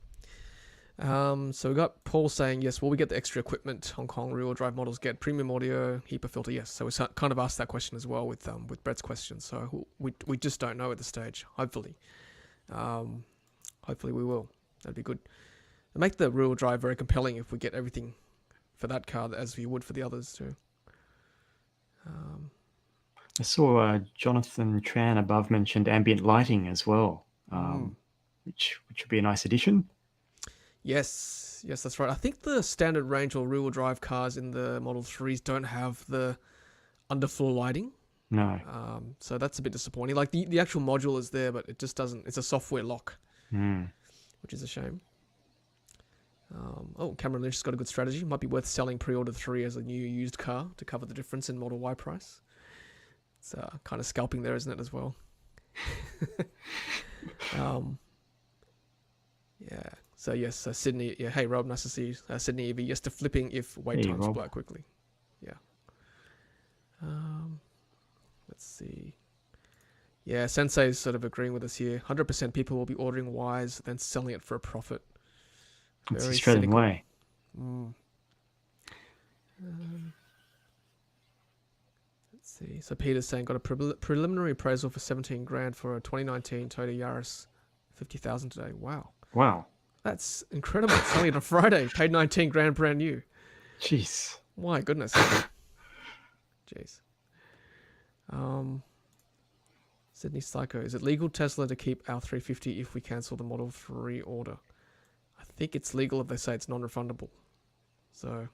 So we got Paul saying, yes, will we get the extra equipment? Hong Kong rear-wheel drive models get premium audio, HEPA filter, yes. So we kind of asked that question as well with Brett's question. So we just don't know at this stage. Hopefully we will. That'd be good. And make the rear-wheel drive very compelling if we get everything for that car as we would for the others too. I saw Jonathan Tran above mentioned ambient lighting as well, which would be a nice addition. Yes, that's right. I think the standard range or rear-wheel drive cars in the Model 3s don't have the underfloor lighting. No. So that's a bit disappointing. Like the actual module is there, but it just doesn't. It's a software lock, which is a shame. Cameron Lynch has got a good strategy. Might be worth selling pre-order 3 as a new used car to cover the difference in Model Y price. It's kind of scalping there, isn't it, as well? Yeah. So yes, Sydney. Yeah. Hey, Rob, nice to see you. Sydney EV. Yes to flipping if wait times blow quickly. Yeah. Let's see. Yeah, Sensei is sort of agreeing with us here. 100% people will be ordering Ys, then selling it for a profit. It's the Australian way. Let's see. So Peter's saying got a preliminary appraisal for 17 grand for a 2019 Toyota Yaris 50,000 today. Wow. Wow. That's incredible. Selling it on Friday. Paid 19 grand brand new. Jeez. My goodness. Jeez. Sydney Psycho. Is it legal Tesla to keep our 350 if we cancel the Model 3 order? I think it's legal if they say it's non-refundable. So,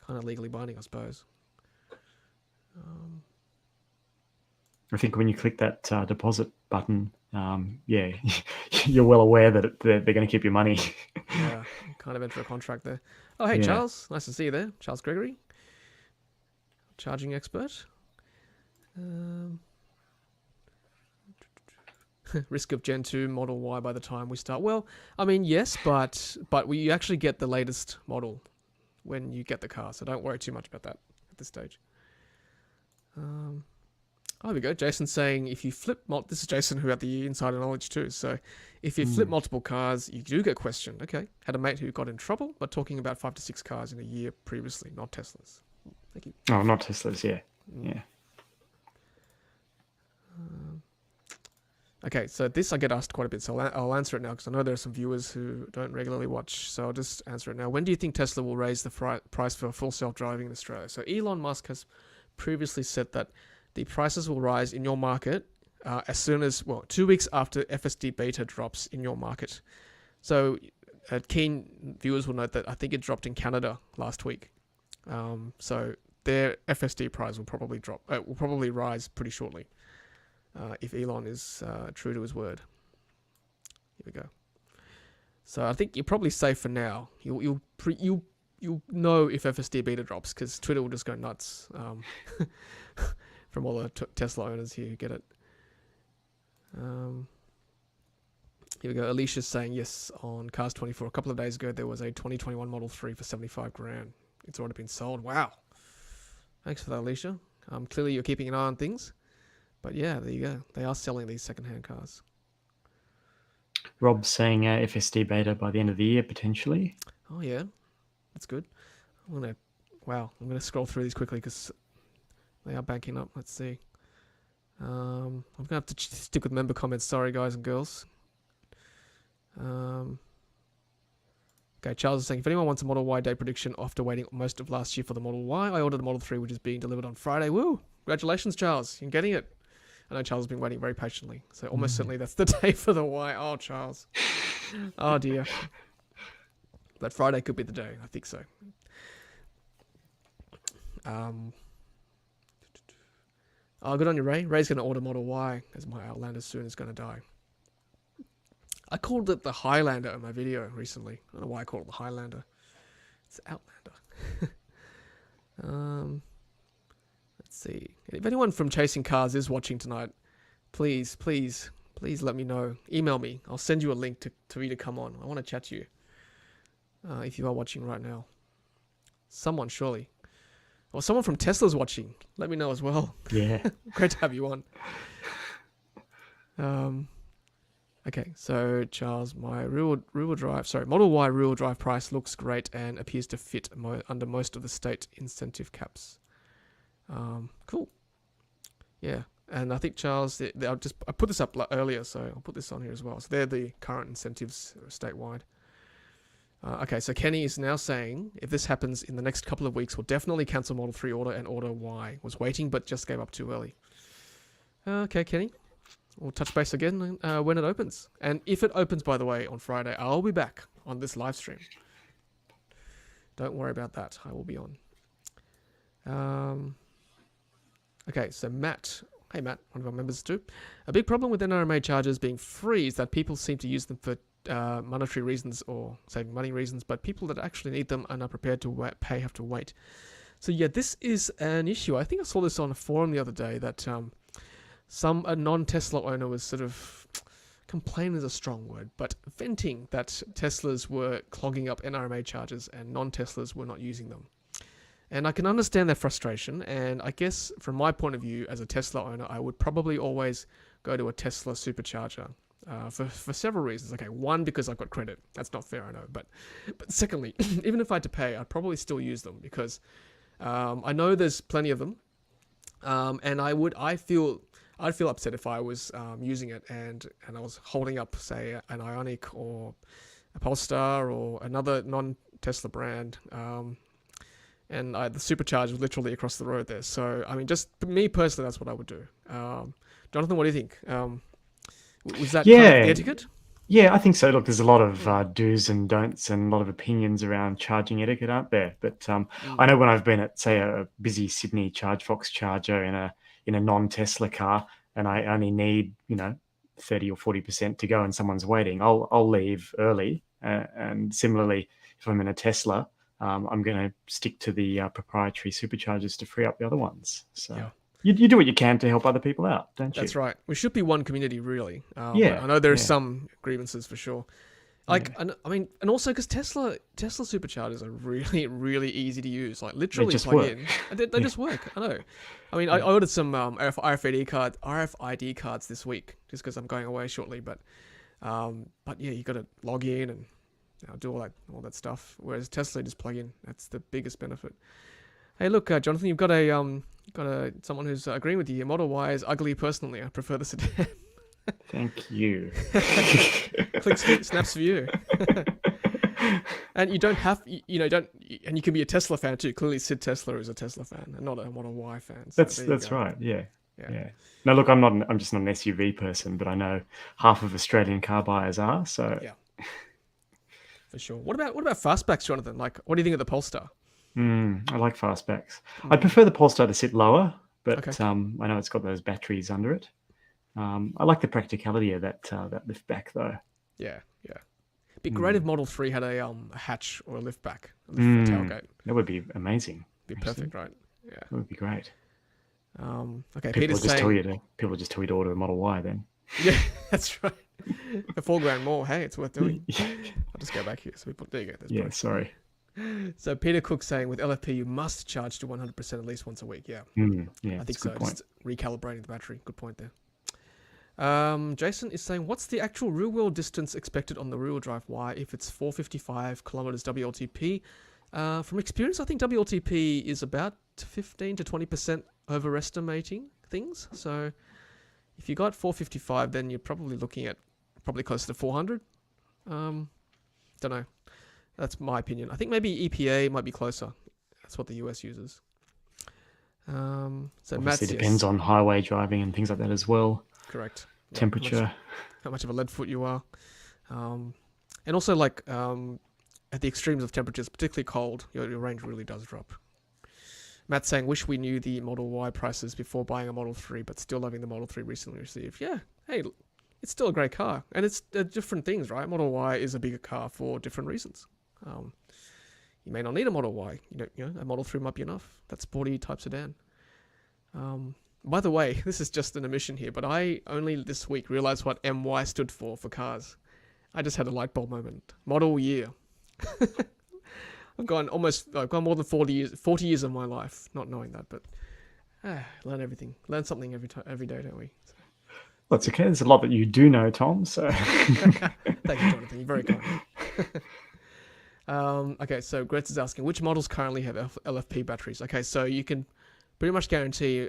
kind of legally binding, I suppose. I think when you click that deposit button, yeah, you're well aware that they're going to keep your money. Yeah, kind of enter a contract there. Oh, hey, Yeah. Charles. Nice to see you there. Charles Gregory. Charging expert. Risk of Gen 2 Model Y by the time we start. Well, I mean, yes, but we actually get the latest model when you get the car, so don't worry too much about that at this stage. Oh, here we go. Jason's saying if you flip... This is Jason who had the insider knowledge too. So if you flip multiple cars, you do get questioned. Okay. Had a mate who got in trouble, but talking about 5 to 6 cars in a year previously, not Teslas. Thank you. Oh, not Teslas, yeah. Yeah. Okay, so this I get asked quite a bit, so I'll answer it now because I know there are some viewers who don't regularly watch, so I'll just answer it now. When do you think Tesla will raise the price for full self-driving in Australia? So Elon Musk has previously said that the prices will rise in your market as soon as, 2 weeks after FSD beta drops in your market. So keen viewers will note that I think it dropped in Canada last week. So their FSD price will probably rise pretty shortly. If Elon is true to his word. Here we go. So I think you're probably safe for now. You'll know if FSD beta drops because Twitter will just go nuts from all the Tesla owners here who get it. Here we go. Alicia's saying yes on Cars 24. A couple of days ago there was a 2021 Model 3 for 75 grand. It's already been sold. Wow. Thanks for that, Alicia. Clearly you're keeping an eye on things. But yeah, there you go. They are selling these second-hand cars. Rob's saying FSD beta by the end of the year, potentially. Oh, yeah. That's good. I'm going to scroll through these quickly because they are banking up. Let's see. I'm going to have to stick with member comments. Sorry, guys and girls. Okay, Charles is saying, if anyone wants a Model Y day prediction after waiting most of last year for the Model Y, I ordered a Model 3, which is being delivered on Friday. Woo! Congratulations, Charles. You're getting it. I know Charles has been waiting very patiently, so almost certainly that's the day for the Y. Oh, Charles. Oh, dear. But Friday could be the day. I think so. Good on you, Ray. Ray's going to order Model Y as my Outlander soon is going to die. I called it the Highlander in my video recently. I don't know why I called it the Highlander. It's Outlander. Let's see. If anyone from Chasing Cars is watching tonight, please let me know. Email me. I'll send you a link for you to come on. I want to chat to you. If you are watching right now. Someone, surely. Or someone from Tesla's watching. Let me know as well. Yeah. Great to have you on. Okay, so Charles, my Model Y rear-wheel drive price looks great and appears to fit under most of the state incentive caps. Cool. Yeah, and I think Charles, I put this up earlier, so I'll put this on here as well. So they're the current incentives statewide. Okay, so Kenny is now saying if this happens in the next couple of weeks, we'll definitely cancel Model 3 order and order Y. Was waiting, but just gave up too early. Okay, Kenny. We'll touch base again when it opens. And if it opens, by the way, on Friday, I'll be back on this live stream. Don't worry about that. I will be on. Okay, so Matt. Hey, Matt, one of our members too. A big problem with NRMA chargers being free is that people seem to use them for monetary reasons or saving money reasons, but people that actually need them and are prepared to pay have to wait. So yeah, this is an issue. I think I saw this on a forum the other day that a non-Tesla owner was sort of complaining is a strong word, but venting that Teslas were clogging up NRMA chargers and non-Teslas were not using them. And I can understand their frustration, and I guess from my point of view as a Tesla owner, I would probably always go to a Tesla supercharger for several reasons. Okay, one, because I've got credit. That's not fair, I know. But secondly, even if I had to pay, I'd probably still use them because I know there's plenty of them. And I I'd feel upset if I was using it and I was holding up, say, an Ioniq or a Polestar or another non-Tesla brand, and the supercharger was literally across the road there. So, I mean, just me personally, that's what I would do. Jonathan, what do you think? Was that kind of the etiquette? Yeah, I think so. Look, there's a lot of do's and don'ts and a lot of opinions around charging etiquette, aren't there? But I know when I've been at, say, a busy Sydney ChargeFox charger in a non-Tesla car, and I only need 30 or 40% to go, and someone's waiting, I'll leave early. And similarly, if I'm in a Tesla, I'm going to stick to the proprietary superchargers to free up the other ones. So. Yeah. You do what you can to help other people out, don't you? That's right. We should be one community, really. Yeah. I know there are some grievances for sure. And also because Tesla superchargers are really, really easy to use. Like literally plug in. They just work. I know. I mean, I ordered some RFID cards this week just because I'm going away shortly. But yeah, you got to log in and do all that stuff. Whereas Tesla, just plug in. That's the biggest benefit. Hey, look, Jonathan, you've got someone who's agreeing with you. Your Model Y is ugly personally. I prefer the sedan. Thank you. Click snaps for you. And you don't have, and you can be a Tesla fan too. Clearly, Sid Tesla is a Tesla fan and not a Model Y fan. So that's right. Yeah. No, look, I'm just not an SUV person, but I know half of Australian car buyers are. So yeah, for sure. What about fastbacks, Jonathan? Like, what do you think of the Polestar? I like fastbacks. I'd prefer the Polestar to sit lower, but I know it's got those batteries under it. I like the practicality of that lift back though. Yeah. It'd be great if Model 3 had a hatch or a lift back, a tailgate. That would be amazing. Be perfect, right? Yeah. That would be great. Okay, People just tell you to order a Model Y then. Yeah, that's right. For $4,000 more, hey, it's worth doing. I'll just go back here. So there you go. Sorry. So Peter Cook saying with LFP you must charge to 100% at least once a week. Yeah, I think so. Just recalibrating the battery. Good point there. Jason is saying, what's the actual real-world distance expected on the rear-wheel drive Y if it's 455 kilometers WLTP? From experience, I think WLTP is about 15 to 20% overestimating things. So if you got 455, then you're probably looking at closer to 400. Don't know. That's my opinion. I think maybe EPA might be closer. That's what the US uses. So obviously depends on highway driving and things like that as well. Correct. Temperature. How much of a lead foot you are. And also like at the extremes of temperatures, particularly cold, your range really does drop. Matt's saying, wish we knew the Model Y prices before buying a Model 3, but still loving the Model 3 recently received. Yeah, hey, it's still a great car. And it's different things, right? Model Y is a bigger car for different reasons. You may not need a Model Y. A Model 3 might be enough. That sporty type sedan. By the way, this is just an omission here, but I only this week realized what MY stood for cars. I just had a light bulb moment. Model year. I've gone more than 40 years of my life not knowing that, but learn everything. Learn something every day, don't we? So. Well, it's okay. There's a lot that you do know, Tom. So thank you, Jonathan. You're very kind. Okay, so Gretz is asking, which models currently have LFP batteries? Okay, so you can pretty much guarantee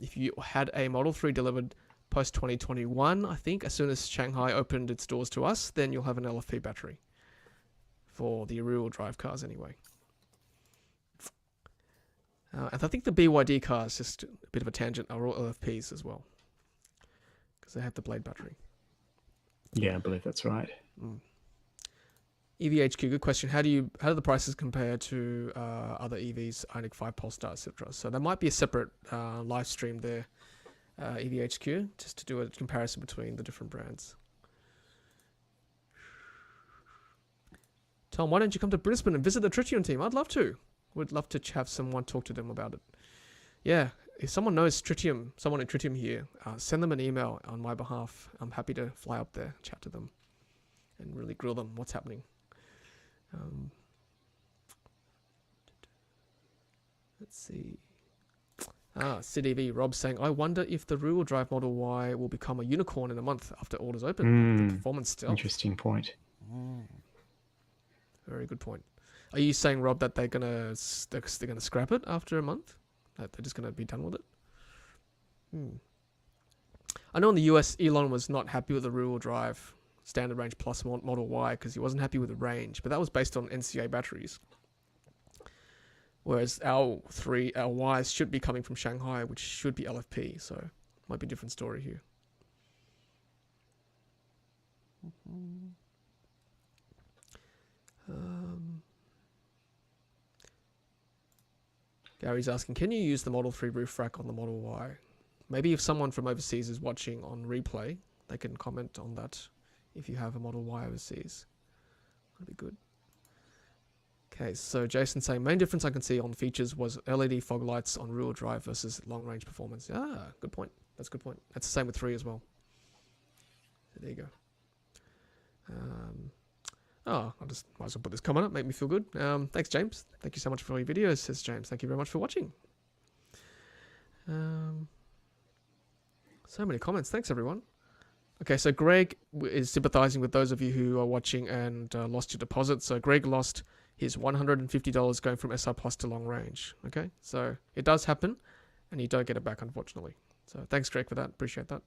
if you had a Model 3 delivered post 2021, I think, as soon as Shanghai opened its doors to us, then you'll have an LFP battery for the rear-wheel drive cars anyway. And I think the BYD cars, just a bit of a tangent, are all LFPs as well because they have the blade battery. Yeah, I believe that's right. EVHQ, good question. How do the prices compare to other EVs, Ioniq 5, Polestar, etc.? So there might be a separate live stream there, EVHQ, just to do a comparison between the different brands. Tom, why don't you come to Brisbane and visit the Tritium team? I'd love to. Would love to have someone talk to them about it. Yeah, if someone knows Tritium, someone in Tritium here, send them an email on my behalf. I'm happy to fly up there, chat to them, and really grill them what's happening. Let's see. CDV Rob saying, I wonder if the rear-wheel drive Model Y will become a unicorn in a month after orders open. The performance still. Interesting point. Very good point. Are you saying, Rob, that they're gonna scrap it after a month? That they're just gonna be done with it? I know in the US, Elon was not happy with the rear-wheel drive standard range plus Model Y because he wasn't happy with the range, but that was based on NCA batteries. Whereas our Ys should be coming from Shanghai, which should be LFP, so might be a different story here. Gary's asking, can you use the Model 3 roof rack on the Model Y? Maybe if someone from overseas is watching on replay, they can comment on that if you have a Model Y overseas. That'd be good. Okay, so Jason saying, main difference I can see on features was LED fog lights on rear-wheel drive versus long-range performance. Ah, good point. That's a good point. That's the same with 3 as well. So there you go. I just might as well put this comment up, make me feel good. Thanks, James. Thank you so much for all your videos, says James. Thank you very much for watching. So many comments. Thanks, everyone. Okay, so Greg is sympathizing with those of you who are watching and lost your deposit. So Greg lost his $150 going from SR Plus to long range. Okay, so it does happen, and you don't get it back, unfortunately. So thanks, Greg, for that. Appreciate that.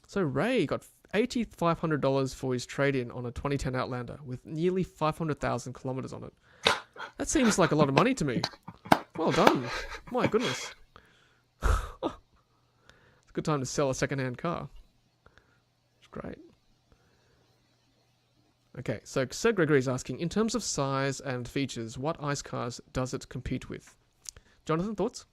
So Ray got $8,500 for his trade-in on a 2010 Outlander with nearly 500,000 kilometers on it. That seems like a lot of money to me. Well done. My goodness. It's a good time to sell a second-hand car. It's great. Okay, so Sir Gregory's asking, in terms of size and features, what ICE cars does it compete with? Jonathan, thoughts?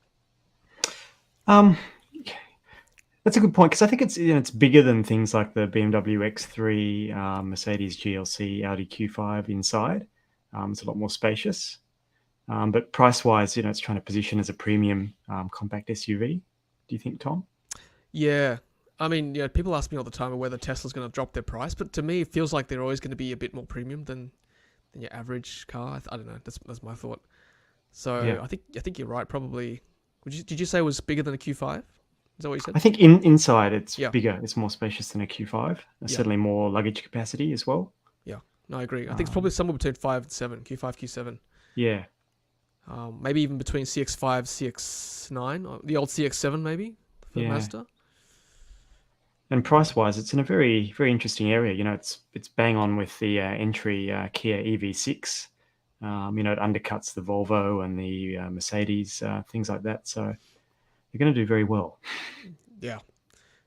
That's a good point, because I think it's bigger than things like the BMW X3, Mercedes GLC, Audi Q5 inside. It's a lot more spacious. But price-wise, it's trying to position as a premium compact SUV. Do you think, Tom? Yeah. I mean, people ask me all the time whether Tesla's going to drop their price, but to me, it feels like they're always going to be a bit more premium than your average car. I don't know. That's my thought. So yeah. I think you're right. Probably. Did you say it was bigger than a Q5? Is that what you said? I think inside it's bigger. It's more spacious than a Q5. Certainly more luggage capacity as well. Yeah. No, I agree. I think it's probably somewhere between 5 and 7. Q5, Q7. Yeah. Maybe even between CX5, CX9, or the old CX7 maybe for Mazda. And price-wise, it's in a very, very interesting area. It's bang on with the entry Kia EV6. It undercuts the Volvo and the Mercedes, things like that. So they're going to do very well. Yeah.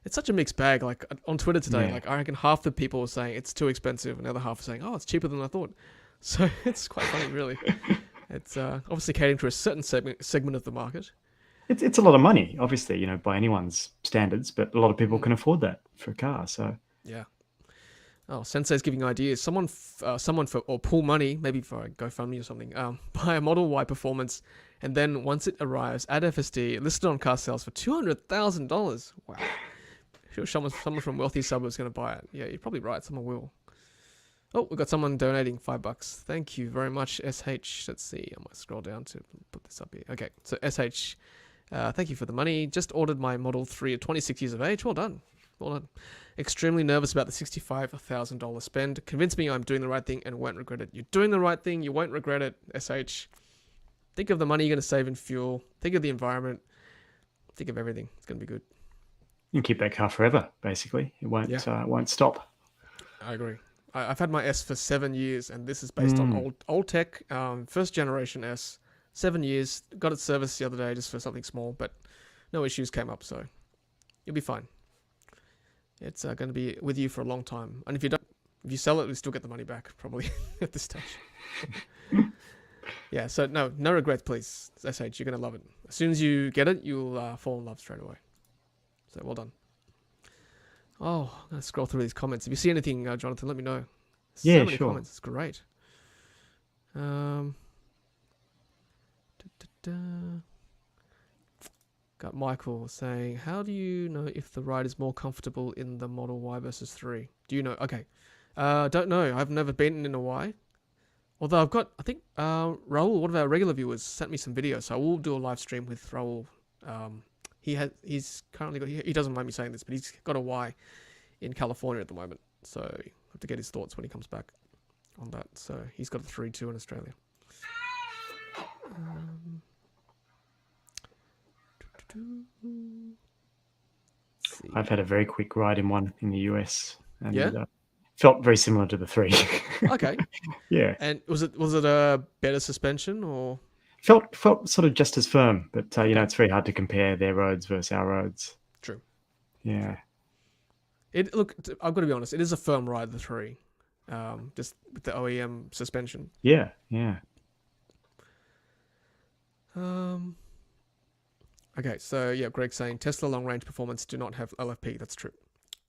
It's such a mixed bag. Like on Twitter today, like I reckon half the people were saying it's too expensive, and the other half are saying, oh, it's cheaper than I thought. So it's quite funny, really. It's obviously catering to a certain segment of the market. It's a lot of money, obviously, by anyone's standards, but a lot of people can afford that for a car. So yeah. Oh, Sensei's giving ideas. Someone for or pool money, maybe for a GoFundMe or something. Buy a Model Y Performance, and then once it arrives, add FSD, listed on car sales for $200,000. Wow. Sure, someone from wealthy suburbs going to buy it. Yeah, you're probably right. Someone will. Oh, we've got someone donating $5. Thank you very much, SH. Let's see. I might scroll down to put this up here. Okay, so SH. Thank you for the money. Just ordered my Model 3 at 26 years of age. Well done. Well done. Extremely nervous about the $65,000 spend. Convince me I'm doing the right thing and won't regret it. You're doing the right thing. You won't regret it, SH. Think of the money you're going to save in fuel. Think of the environment. Think of everything. It's going to be good. You can keep that car forever, basically. It won't stop. I agree. I've had my S for 7 years, and this is based on old tech, first generation S. 7 years, got it serviced the other day just for something small, but no issues came up, so you'll be fine. It's going to be with you for a long time, and if you sell it, we still get the money back probably at this stage. Yeah, so no regrets, please. SH, you're going to love it. As soon as you get it, you'll fall in love straight away. So well done. Oh, I'm going to scroll through these comments. If you see anything, Jonathan, let me know. So many comments. It's great. Got Michael saying, how do you know if the ride is more comfortable in the Model Y versus 3? Do you know? Okay. Don't know. I've never been in a Y. Although I've got, I think, Raul, one of our regular viewers, sent me some videos. So I will do a live stream with Raul. He's currently got, he doesn't mind me saying this, but he's got a Y in California at the moment. So I have to get his thoughts when he comes back on that. So he's got a 3.2 in Australia. I've had a very quick ride in one in the US, and Yeah. felt very similar to the 3. Okay. Yeah, And was it a better suspension or? felt sort of just as firm, but Okay. it's very hard to compare their roads versus our roads. True. Yeah. Look, I've got to be honest. It is a firm ride, the 3, just with the OEM suspension. Yeah, yeah. Okay, so yeah, Greg's saying Tesla long range performance do not have LFP. That's true.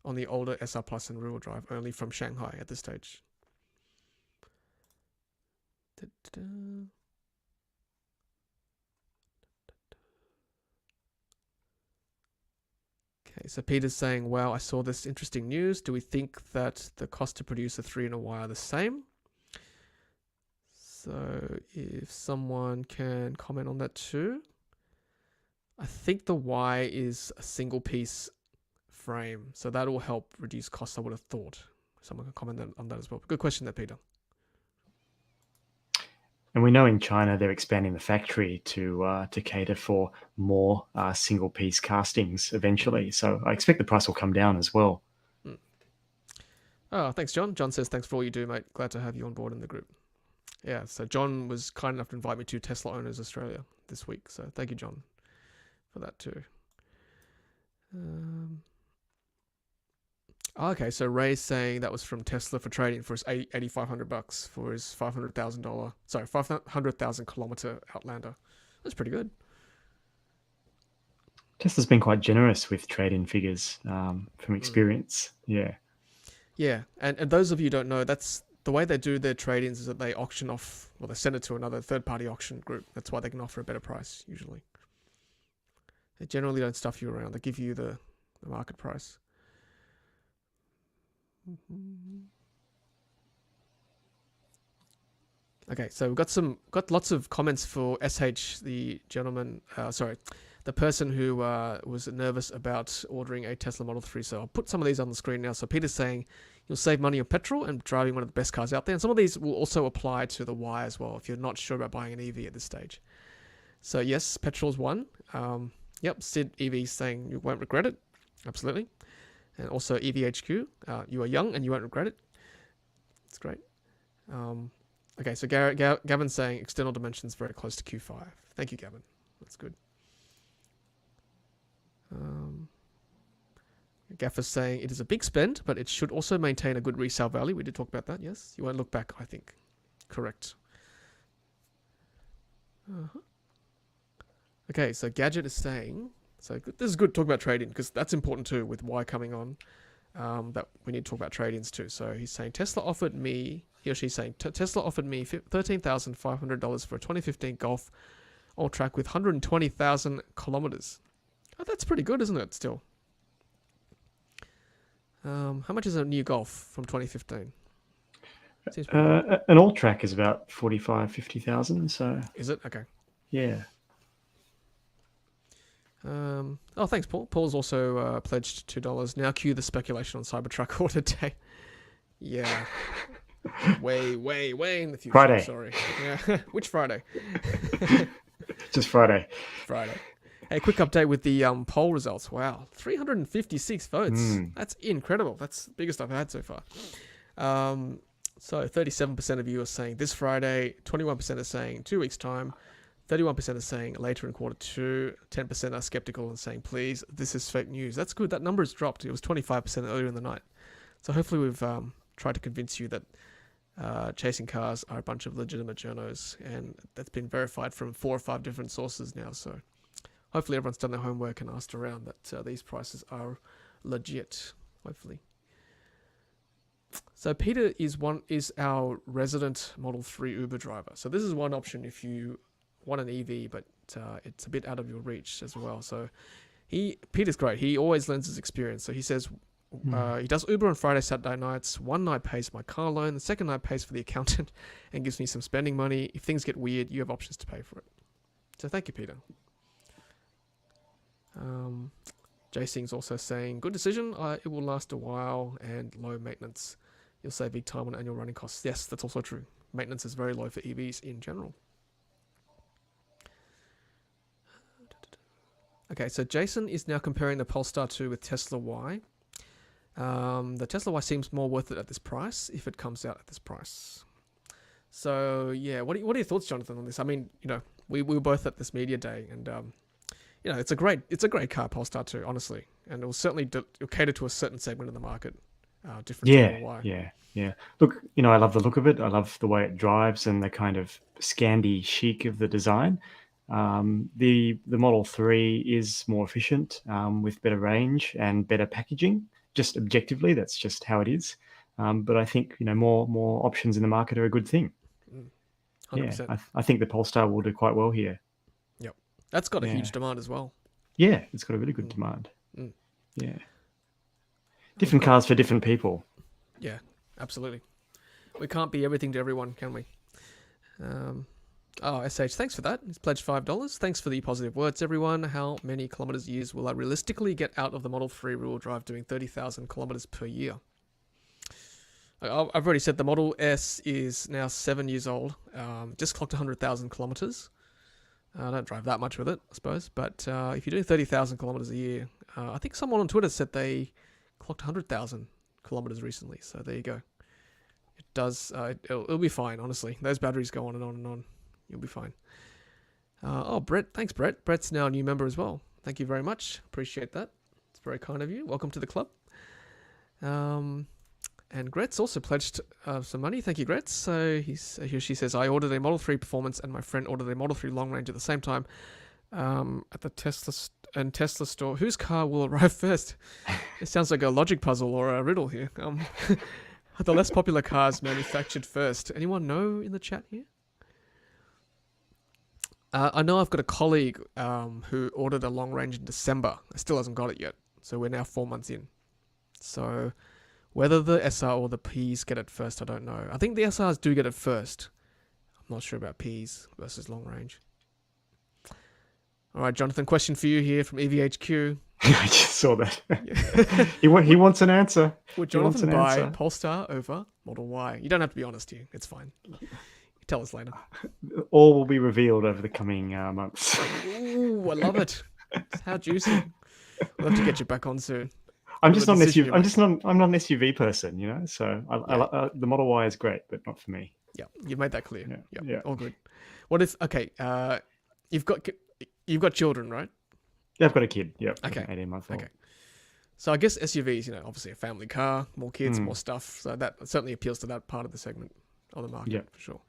On the older SR Plus and rear-wheel drive, only from Shanghai at this stage. Da-da-da. Okay, so Peter's saying, wow, I saw this interesting news. Do we think that the cost to produce a 3 and a Y are the same? So if someone can comment on that too. I think the Y is a single piece frame, so that will help reduce costs, I would have thought. Someone can comment on that as well. Good question there, Peter. And we know in China they're expanding the factory to cater for more single piece castings eventually. So I expect the price will come down as well. Oh, thanks, John. John says, thanks for all you do, mate. Glad to have you on board in the group. Yeah, so John was kind enough to invite me to Tesla Owners Australia this week. So thank you, John, for that too. Okay, so Ray's saying that was from Tesla for trading for his $8,500 for his $500,000 kilometer Outlander. That's pretty good. Tesla's been quite generous with trade-in figures from experience. Yeah. Yeah, and those of you who don't know, that's the way they do their trade-ins is that they auction off, well, they send it to another third-party auction group. That's why they can offer a better price, usually. They generally don't stuff you around. They give you the market price. Okay, so we've got lots of comments for SH, the gentleman, the person who was nervous about ordering a Tesla Model 3. So I'll put some of these on the screen now. So Peter's saying you'll save money on petrol and driving one of the best cars out there. And some of these will also apply to the Y as well, if you're not sure about buying an EV at this stage. So yes, petrol's one. Yep, Sid EV saying you won't regret it. Absolutely. And also EVHQ, you are young and you won't regret it. It's great. Okay, so Gavin's saying external dimensions very close to Q5. Thank you, Gavin. That's good. Gaffer's saying it is a big spend, but it should also maintain a good resale value. We did talk about that, yes. You won't look back, I think. Correct. Okay, so Gadget is saying, so this is good to talk about trading because that's important too with Y coming on. That we need to talk about trade-ins too. So he's saying Tesla offered me, he or she's saying Tesla offered me $13,500 for a 2015 Golf all-track with 120,000 kilometers. Oh, that's pretty good, isn't it? Still. How much is a new Golf from 2015? An all-track is about 50,000. So is it? Okay. Yeah. Oh, thanks, Paul. Paul's also pledged $2. Now cue the speculation on Cybertruck order date. Yeah. way in the future. Friday. Sorry. Yeah. Which Friday? Just Friday. Friday. Hey, quick update with the poll results. Wow. 356 votes. That's incredible. That's the biggest I've had so far. So 37% of you are saying this Friday, 21% are saying 2 weeks' time, 31% are saying later in quarter 2, 10% are skeptical and saying, please, this is fake news. That's good. That number has dropped. It was 25% earlier in the night. So hopefully we've tried to convince you that chasing cars are a bunch of legitimate journos, and that's been verified from 4 or 5 different sources now. So hopefully everyone's done their homework and asked around that these prices are legit, hopefully. So Peter is our resident Model 3 Uber driver. So this is one option if you want an EV, but it's a bit out of your reach as well. So Peter's great. He always lends his experience. So he says he does Uber on Friday, Saturday nights. One night pays my car loan. The second night pays for the accountant and gives me some spending money. If things get weird, you have options to pay for it. So thank you, Peter. J-Sing's also saying, good decision. It will last a while and low maintenance. You'll save big time on annual running costs. Yes, that's also true. Maintenance is very low for EVs in general. Okay, so Jason is now comparing the Polestar 2 with Tesla Y. The Tesla Y seems more worth it at this price if it comes out at this price. So yeah, what are your thoughts, Jonathan, on this? I mean, we were both at this media day, and it's a great car, Polestar 2, honestly, and it will certainly it'll cater to a certain segment of the market, different to Model Y. Yeah. Look, I love the look of it. I love the way it drives and the kind of Scandi chic of the design. The Model 3 is more efficient, with better range and better packaging. Just objectively, that's just how it is. But I think more options in the market are a good thing. 100%. Yeah, I think the Polestar will do quite well here. Yep, that's got a huge demand as well. Yeah, it's got a really good demand. Mm. Yeah, different cars for different people. Yeah, absolutely. We can't be everything to everyone, can we? SH, thanks for that. He's pledged $5. Thanks for the positive words, everyone. How many kilometers a year will I realistically get out of the Model 3 rear-wheel drive doing 30,000 kilometers per year? I've already said the Model S is now 7 years old. Just clocked 100,000 kilometers. I don't drive that much with it, I suppose. But if you're doing 30,000 kilometers a year, I think someone on Twitter said they clocked 100,000 kilometers recently. So there you go. It does. It'll be fine, honestly. Those batteries go on and on and on. You'll be fine. Brett. Thanks, Brett. Brett's now a new member as well. Thank you very much. Appreciate that. It's very kind of you. Welcome to the club. And Gretz also pledged some money. Thank you, Gretz. So she says, I ordered a Model 3 Performance and my friend ordered a Model 3 Long Range at the same time at the Tesla store. Whose car will arrive first? It sounds like a logic puzzle or a riddle here. The less popular cars manufactured first. Anyone know in the chat here? I know I've got a colleague who ordered a Long Range in December. Still hasn't got it yet. So we're now 4 months in. So whether the SR or the Ps get it first, I don't know. I think the SRs do get it first. I'm not sure about Ps versus Long Range. All right, Jonathan, question for you here from EVHQ. I just saw that. He wants an answer. Would Jonathan buy Polestar over Model Y? You don't have to be honest here. It's fine. Tell us later. All will be revealed over the coming months. Ooh, I love it. How juicy. We'll have to get you back on soon. I'm not an SUV person, so the Model Y is great, but not for me. Yeah, you've made that clear. Yeah. All good. What if, you've got children, right? Yeah, I've got a kid. Yep. Okay. 18-month-old. Okay. So I guess SUVs, obviously a family car, more kids, more stuff. So that certainly appeals to that part of the segment of the market for sure.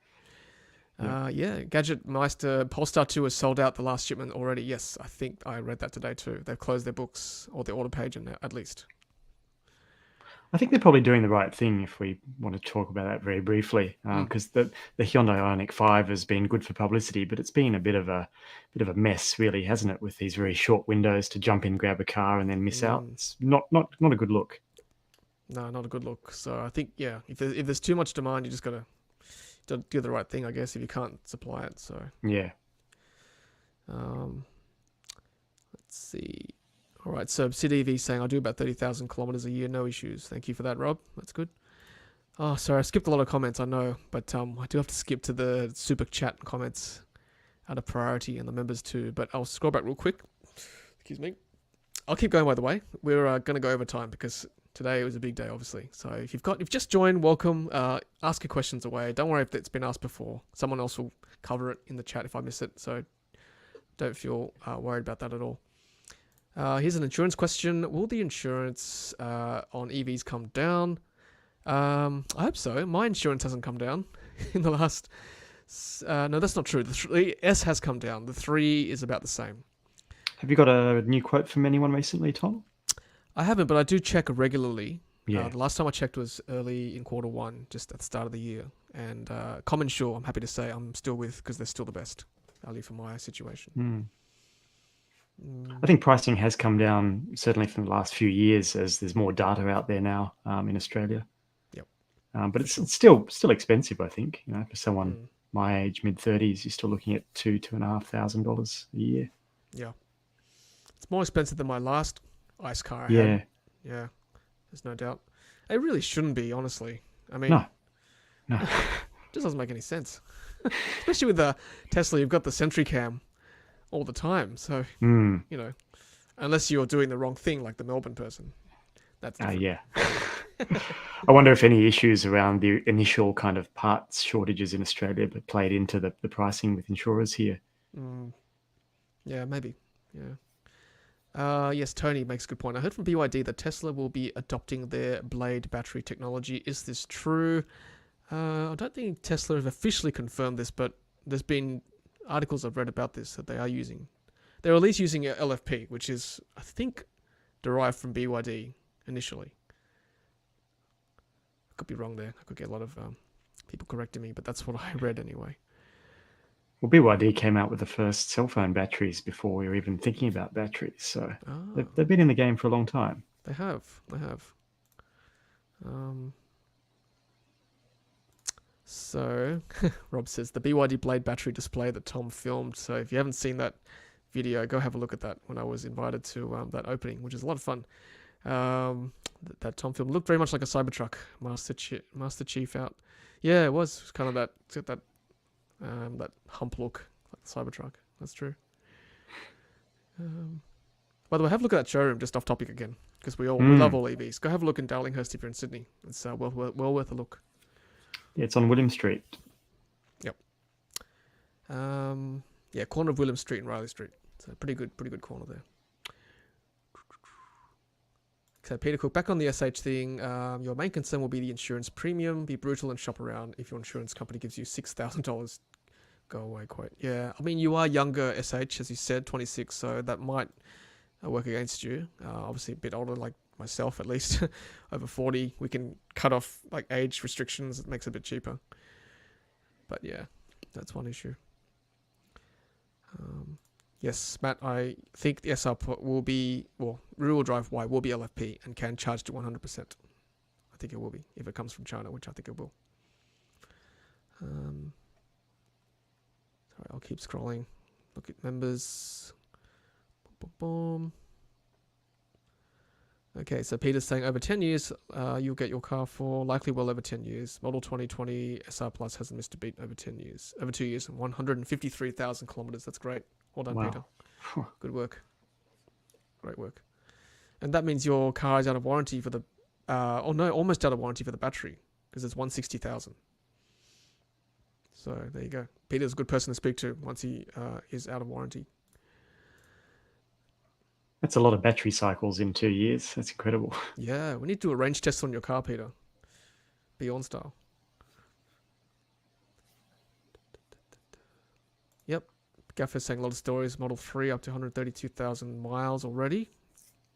Gadget Meister Polestar 2 has sold out the last shipment already. Yes, I think I read that today too. They've closed their books or their order page at least. I think they're probably doing the right thing if we want to talk about that very briefly, because the Hyundai Ioniq 5 has been good for publicity, but it's been a bit of a mess, really, hasn't it? With these very short windows to jump in, grab a car, and then miss out. It's not a good look. No, not a good look. So I think if there's too much demand, you just got to do the right thing, I guess, if you can't supply it. So yeah. Let's see. All right, so SidEV saying I do about 30,000 kilometers a year, no issues. Thank you for that, Rob. That's good. Oh, sorry, I skipped a lot of comments, I know, but I do have to skip to the super chat comments out of priority and the members too. But I'll scroll back real quick. Excuse me. I'll keep going, by the way. We're going to go over time because today was a big day, obviously. So if you've just joined, welcome. Ask your questions away. Don't worry if it's been asked before. Someone else will cover it in the chat if I miss it. So don't feel worried about that at all. Here's an insurance question. Will the insurance on EVs come down? I hope so. My insurance hasn't come down in the last... no, that's not true. The S has come down. The 3 is about the same. Have you got a new quote from anyone recently, Tom? I haven't, but I do check regularly. Yeah. The last time I checked was early in Q1, just at the start of the year. And CommonSure, I'm happy to say I'm still with because they're still the best value for my situation. I think pricing has come down, certainly from the last few years, as there's more data out there now in Australia. Yep. But it's still expensive, I think. For someone my age, mid-30s, you're still looking at $2,500 a year. Yeah. It's more expensive than my last ICE car I had. Yeah. There's no doubt. It really shouldn't be, honestly. I mean... No. It just doesn't make any sense. Especially with the Tesla, you've got the Sentry Cam all the time. So, Unless you're doing the wrong thing, like the Melbourne person. That's different. Yeah. I wonder if any issues around the initial kind of parts shortages in Australia played into the pricing with insurers here. Yeah, maybe. Yeah. Yes, Tony makes a good point. I heard from BYD that Tesla will be adopting their Blade battery technology. Is this true? I don't think Tesla have officially confirmed this, but there's been articles I've read about this that they are using. They're at least using a LFP, which is, I think, derived from BYD initially. I could be wrong there. I could get a lot of people correcting me, but that's what I read anyway. Well, BYD came out with the first cell phone batteries before we were even thinking about batteries. So they've been in the game for a long time. They have. So, Rob says, the BYD Blade battery display that Tom filmed. So if you haven't seen that video, go have a look at that when I was invited to that opening, which is a lot of fun. That Tom film looked very much like a Cybertruck. Master Chief out. Yeah, it was. It was kind of that hump look, like the Cybertruck. That's true. By the way, have a look at that showroom, just off topic again, because we love all EVs. Go have a look in Darlinghurst if you're in Sydney. It's well worth a look. Yeah, it's on William Street. Yep. Yeah, corner of William Street and Riley Street. So pretty good corner there. So Peter Cook, back on the SH thing, your main concern will be the insurance premium. Be brutal and shop around. If your insurance company gives you $6,000, go away, quote. Yeah, I mean, you are younger, SH, as you said, 26, so that might work against you. Obviously a bit older, like myself at least, over 40. We can cut off like age restrictions. It makes it a bit cheaper. But yeah, that's one issue. Yes, Matt, I think the SR will be, well, rear-wheel drive Y will be LFP and can charge to 100%. I think it will be, if it comes from China, which I think it will. Sorry, I'll keep scrolling. Look at members. Boom, boom, boom. Okay, so Peter's saying over 10 years, you'll get your car for likely well over 10 years. Model 2020 SR Plus hasn't missed a beat over 10 years. Over 2 years and 153,000 kilometers. That's great. Well done, Wow. Peter. Good work. Great work. And that means your car is out of warranty for the, almost out of warranty for the battery, because it's 160,000. So there you go. Peter's a good person to speak to once he is out of warranty. That's a lot of battery cycles in 2 years. That's incredible. Yeah, we need to do a range test on your car, Peter. Beyond style. Yep. Gaffer's saying a lot of stories. Model 3 up to 132,000 miles already.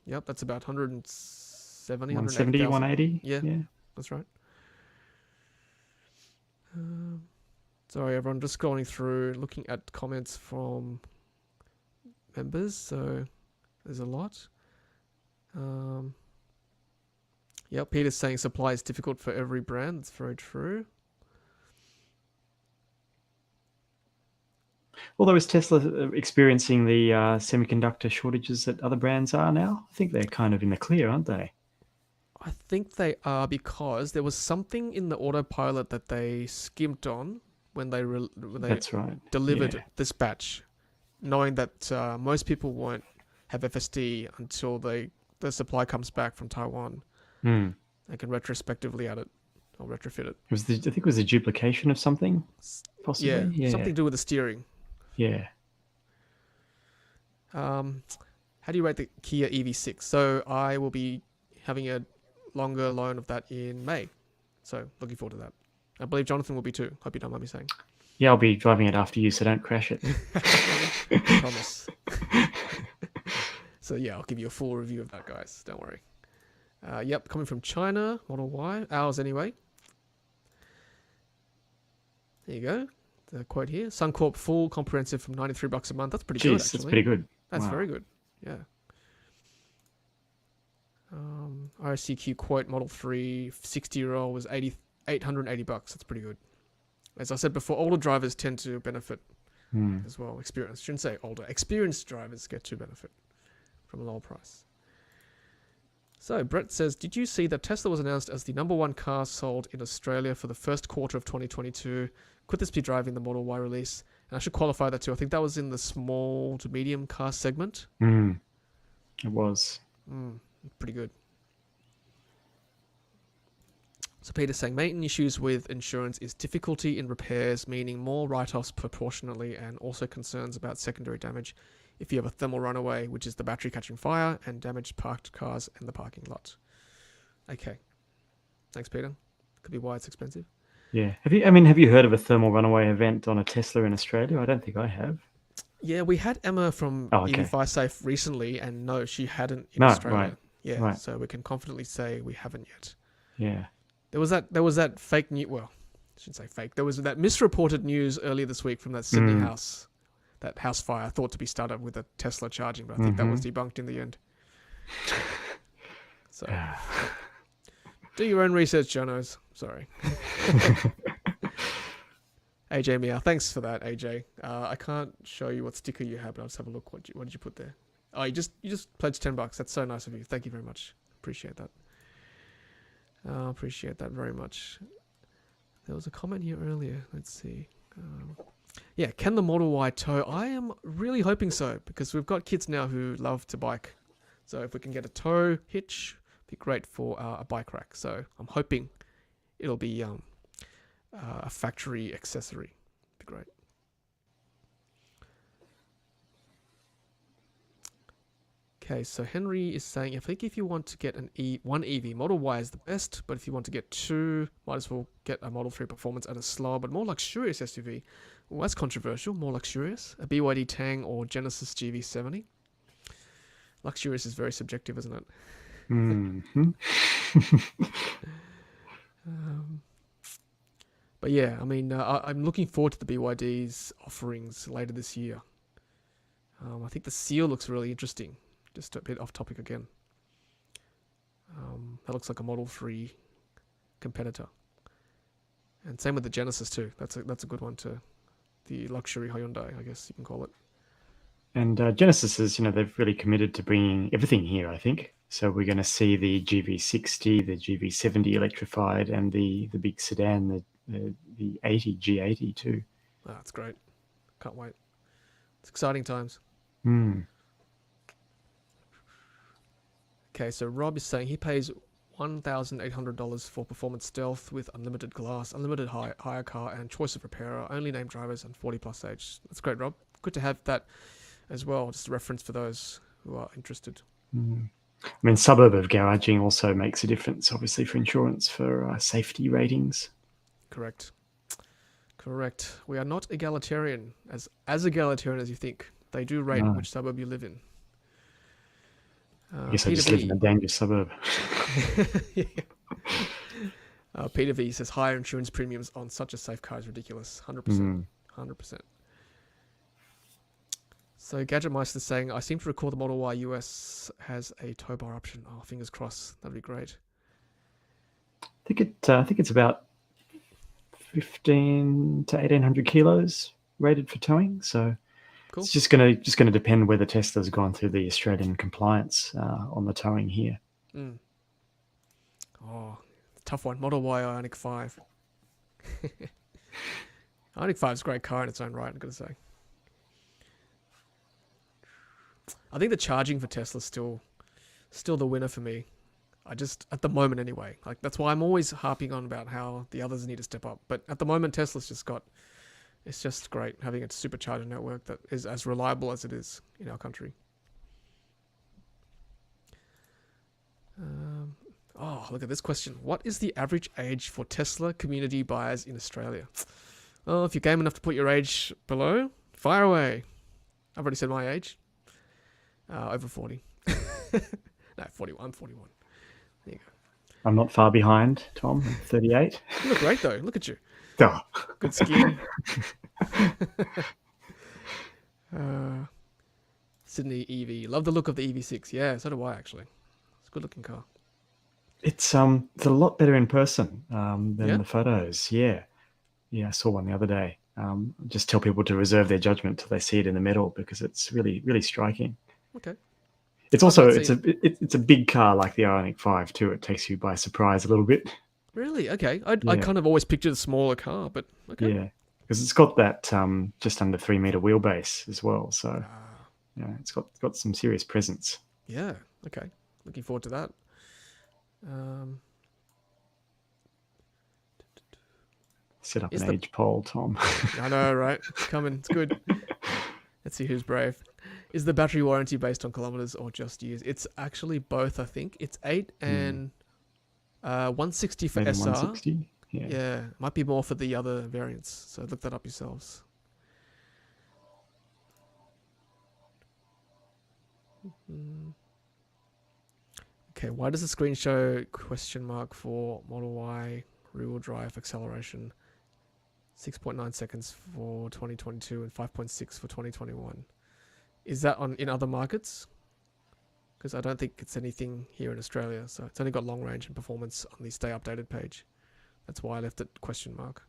Yep, that's about 170, 170, 180? Yeah, that's right. Sorry, everyone. Just scrolling through, looking at comments from members. So there's a lot. Yep, Peter's saying supply is difficult for every brand. That's very true. Although is Tesla experiencing the semiconductor shortages that other brands are now? I think they're kind of in the clear, aren't they? I think they are, because there was something in the autopilot that they skimped on when they That's right. delivered this batch, knowing that most people won't have FSD until the supply comes back from Taiwan. They can retrospectively add it or retrofit it. I think it was a duplication of something, possibly. Yeah, something to do with the steering. Yeah. How do you rate the Kia EV6? So I will be having a longer loan of that in May. So looking forward to that. I believe Jonathan will be too. Hope you don't mind me saying. Yeah, I'll be driving it after you, so don't crash it. I promise. So yeah, I'll give you a full review of that, guys. Don't worry. Yep, coming from China, Model Y. Ours anyway. There you go. The quote here. Suncorp full comprehensive from $93 a month. That's pretty good, actually. That's pretty good. That's Wow. very good. Yeah. RSCQ quote Model 3 60-year-old was $880. That's pretty good. As I said before, older drivers tend to benefit as well. Experienced, shouldn't say older. Experienced drivers get to benefit from a lower price. So Brett says, did you see that Tesla was announced as the #1 car sold in Australia for the first quarter of 2022? Could this be driving the Model Y release? And I should qualify that too. I think that was in the small to medium car segment. It was. Pretty good. So Peter's saying maintenance issues with insurance is difficulty in repairs, meaning more write-offs proportionately, and also concerns about secondary damage if you have a thermal runaway, which is the battery catching fire, and damaged parked cars and the parking lot. Okay. Thanks, Peter. Could be why it's expensive. Yeah. Have you heard of a thermal runaway event on a Tesla in Australia? I don't think I have. Yeah, we had Emma from EV5 Safe recently, and no, she hadn't in Australia. Right. Yeah, right. So we can confidently say we haven't yet. Yeah. There was that fake news. Well, I shouldn't say fake. There was that misreported news earlier this week from that Sydney house, that house fire thought to be started with a Tesla charging, but I think that was debunked in the end. So, do your own research, Jonos. Sorry. AJ Meow, thanks for that, AJ. I can't show you what sticker you have, but I'll just have a look. What did you put there? Oh, you just pledged $10. That's so nice of you. Thank you very much. Appreciate that. Appreciate that very much. There was a comment here earlier. Let's see. Yeah, can the Model Y tow? I am really hoping so, because we've got kids now who love to bike. So if we can get a tow hitch, it'd be great for a bike rack. So I'm hoping it'll be a factory accessory. It'd be great. Okay, so Henry is saying, I think if you want to get one EV, Model Y is the best, but if you want to get two, might as well get a Model 3 Performance and a slower but more luxurious SUV. Well, that's controversial, more luxurious. A BYD Tang or Genesis GV70. Luxurious is very subjective, isn't it? Mm-hmm. But yeah, I mean, I'm looking forward to the BYD's offerings later this year. I think the Seal looks really interesting. Just a bit off topic again. That looks like a Model 3 competitor. And same with the Genesis too. That's a good one too. The luxury Hyundai, I guess you can call it. And Genesis is, they've really committed to bringing everything here, I think. So we're going to see the GV60, the GV70 electrified, and the big sedan, the 80 G80 too. Oh, that's great. Can't wait. It's exciting times. Okay, so Rob is saying he pays $1,800 for Performance Stealth with unlimited glass, unlimited hire car, and choice of repairer, only named drivers, and 40 plus age. That's great, Rob. Good to have that as well, just a reference for those who are interested. Suburb of garaging also makes a difference, obviously, for insurance, for safety ratings. Correct. We are not egalitarian, as egalitarian as you think. They do rate which suburb you live in. I guess I just live in a dangerous suburb. Peter V says higher insurance premiums on such a safe car is ridiculous. 100%. 100%. So Gadgetmeister is saying, I seem to recall the Model Y US has a tow bar option. Oh, fingers crossed. That'd be great. I think it's about 1,500 to 1,800 kilos rated for towing. So cool. It's just gonna depend whether Tesla's gone through the Australian compliance on the towing here. Oh, tough one. Model Y Ioniq 5. Ioniq 5 is a great car in its own right, I'm gonna say. I think the charging for Tesla's still the winner for me. At the moment anyway. Like that's why I'm always harping on about how the others need to step up. But at the moment, Tesla's it's just great having a supercharger network that is as reliable as it is in our country. Look at this question. What is the average age for Tesla community buyers in Australia? Well, if you're game enough to put your age below, fire away. I've already said my age. Over 40. No, 41. I'm 41. There you go. I'm not far behind, Tom. I'm 38. You look great, though. Look at you. Oh. Good skin. Sydney EV. Love the look of the EV6. Yeah, so do I, actually. It's a good-looking car. It's a lot better in person than the photos. Yeah, I saw one the other day. Just tell people to reserve their judgment till they see it in the middle because it's really, really striking. Okay. It's also it's a big car like the Ioniq 5 too. It takes you by surprise a little bit. Really? Okay. I kind of always pictured a smaller car, but okay. Yeah, because it's got that just under 3 meter wheelbase as well. So it's got some serious presence. Yeah. Okay. Looking forward to that. Set up Is an the age poll, Tom. I know, right? It's coming. It's good. Let's see who's brave. Is the battery warranty based on kilometers or just years? It's actually both, I think. It's 8 and 160 for Maybe SR. 160. Yeah. Yeah, might be more for the other variants. So look that up yourselves. Okay, why does the screen show question mark for Model Y rear-wheel drive acceleration? 6.9 seconds for 2022 and 5.6 for 2021. Is that in other markets? Because I don't think it's anything here in Australia. So it's only got long range and performance on the stay updated page. That's why I left it question mark.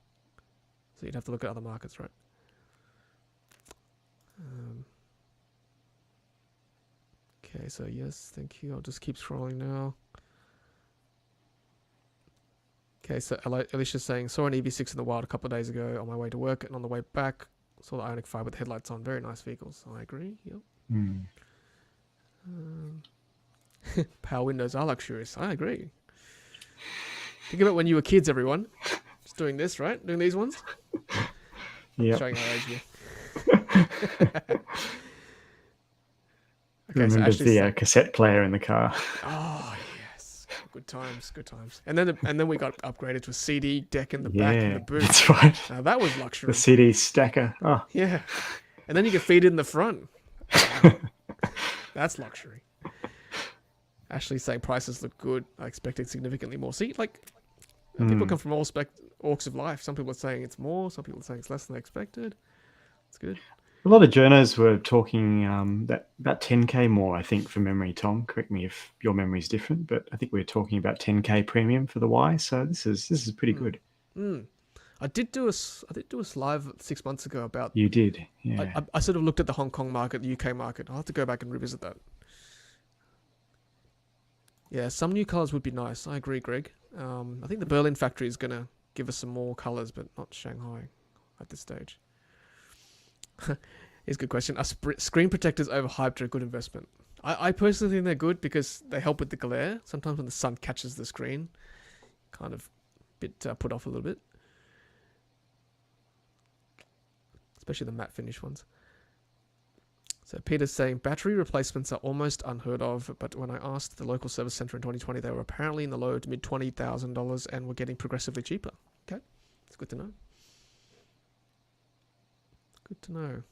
So you'd have to look at other markets, right? Okay, so yes, thank you. I'll just keep scrolling now. Okay, so Alicia's saying, saw an EV6 in the wild a couple of days ago on my way to work, and on the way back, saw the Ioniq 5 with the headlights on. Very nice vehicles. I agree. Yep. Power windows are luxurious. I agree. Think about when you were kids, everyone. Just doing this, right? Doing these ones? Yeah. Showing our age here. Okay, remember the cassette player in the car. Oh, yes. Good times, good times. And then we got upgraded to a CD deck in the back in the boot. That's right. Now that was luxury. The CD stacker. Oh. Yeah. And then you could feed it in the front. Wow. That's luxury. Ashley saying prices look good. I expected significantly more. See, like, people come from all walks of life. Some people are saying it's more. Some people are saying it's less than they expected. It's good. A lot of journos were talking that about 10k more, I think, from memory, Tom. Correct me if your memory is different, but I think we were talking about 10k premium for the Y. So this is pretty good. I did do a live 6 months ago about. You did, yeah. I sort of looked at the Hong Kong market, the UK market. I'll have to go back and revisit that. Yeah, some new colours would be nice. I agree, Greg. I think the Berlin factory is going to give us some more colours, but not Shanghai at this stage. Here's a good question. Are screen protectors overhyped or a good investment? I personally think they're good because they help with the glare. Sometimes when the sun catches the screen, kind of put off a little bit. Especially the matte finish ones. So Peter's saying battery replacements are almost unheard of, but when I asked the local service centre in 2020, they were apparently in the low to mid $20,000 and were getting progressively cheaper. Okay, it's good to know. Good to know.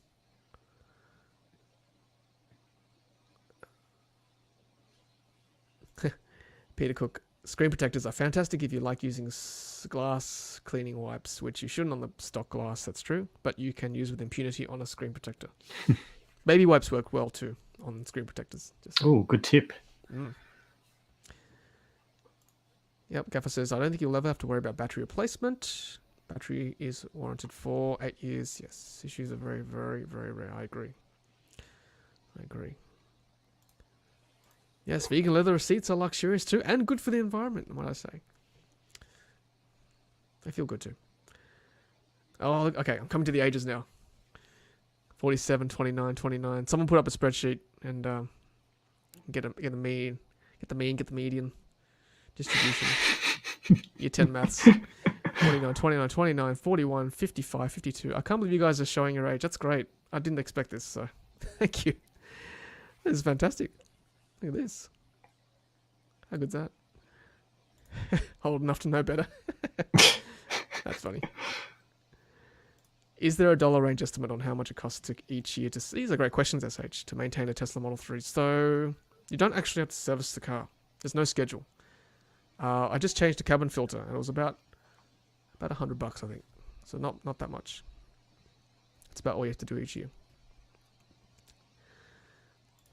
Peter Cook, screen protectors are fantastic if you like using glass cleaning wipes, which you shouldn't on the stock glass, that's true, but you can use with impunity on a screen protector. Baby wipes work well too on screen protectors. Oh, good tip. Yep, Gaffer says, I don't think you'll ever have to worry about battery replacement. Battery is warranted for 8 years. Yes, issues are very, very, very rare. I agree. Yes, vegan leather seats are luxurious too, and good for the environment, might I say. They feel good too. Oh, okay, I'm coming to the ages now. 47, 29, 29. Someone put up a spreadsheet and get the median distribution. Year 10 maths. 49, 29, 29, 41, 55, 52. I can't believe you guys are showing your age. That's great. I didn't expect this, so thank you. This is fantastic. Look at this. How good's that? Old enough to know better. That's funny. Is there a dollar range estimate on how much it costs each year to... These are great questions, SH, to maintain a Tesla Model 3. So you don't actually have to service the car. There's no schedule. I just changed the cabin filter, and it was about $100, I think. So not that much. It's about all you have to do each year.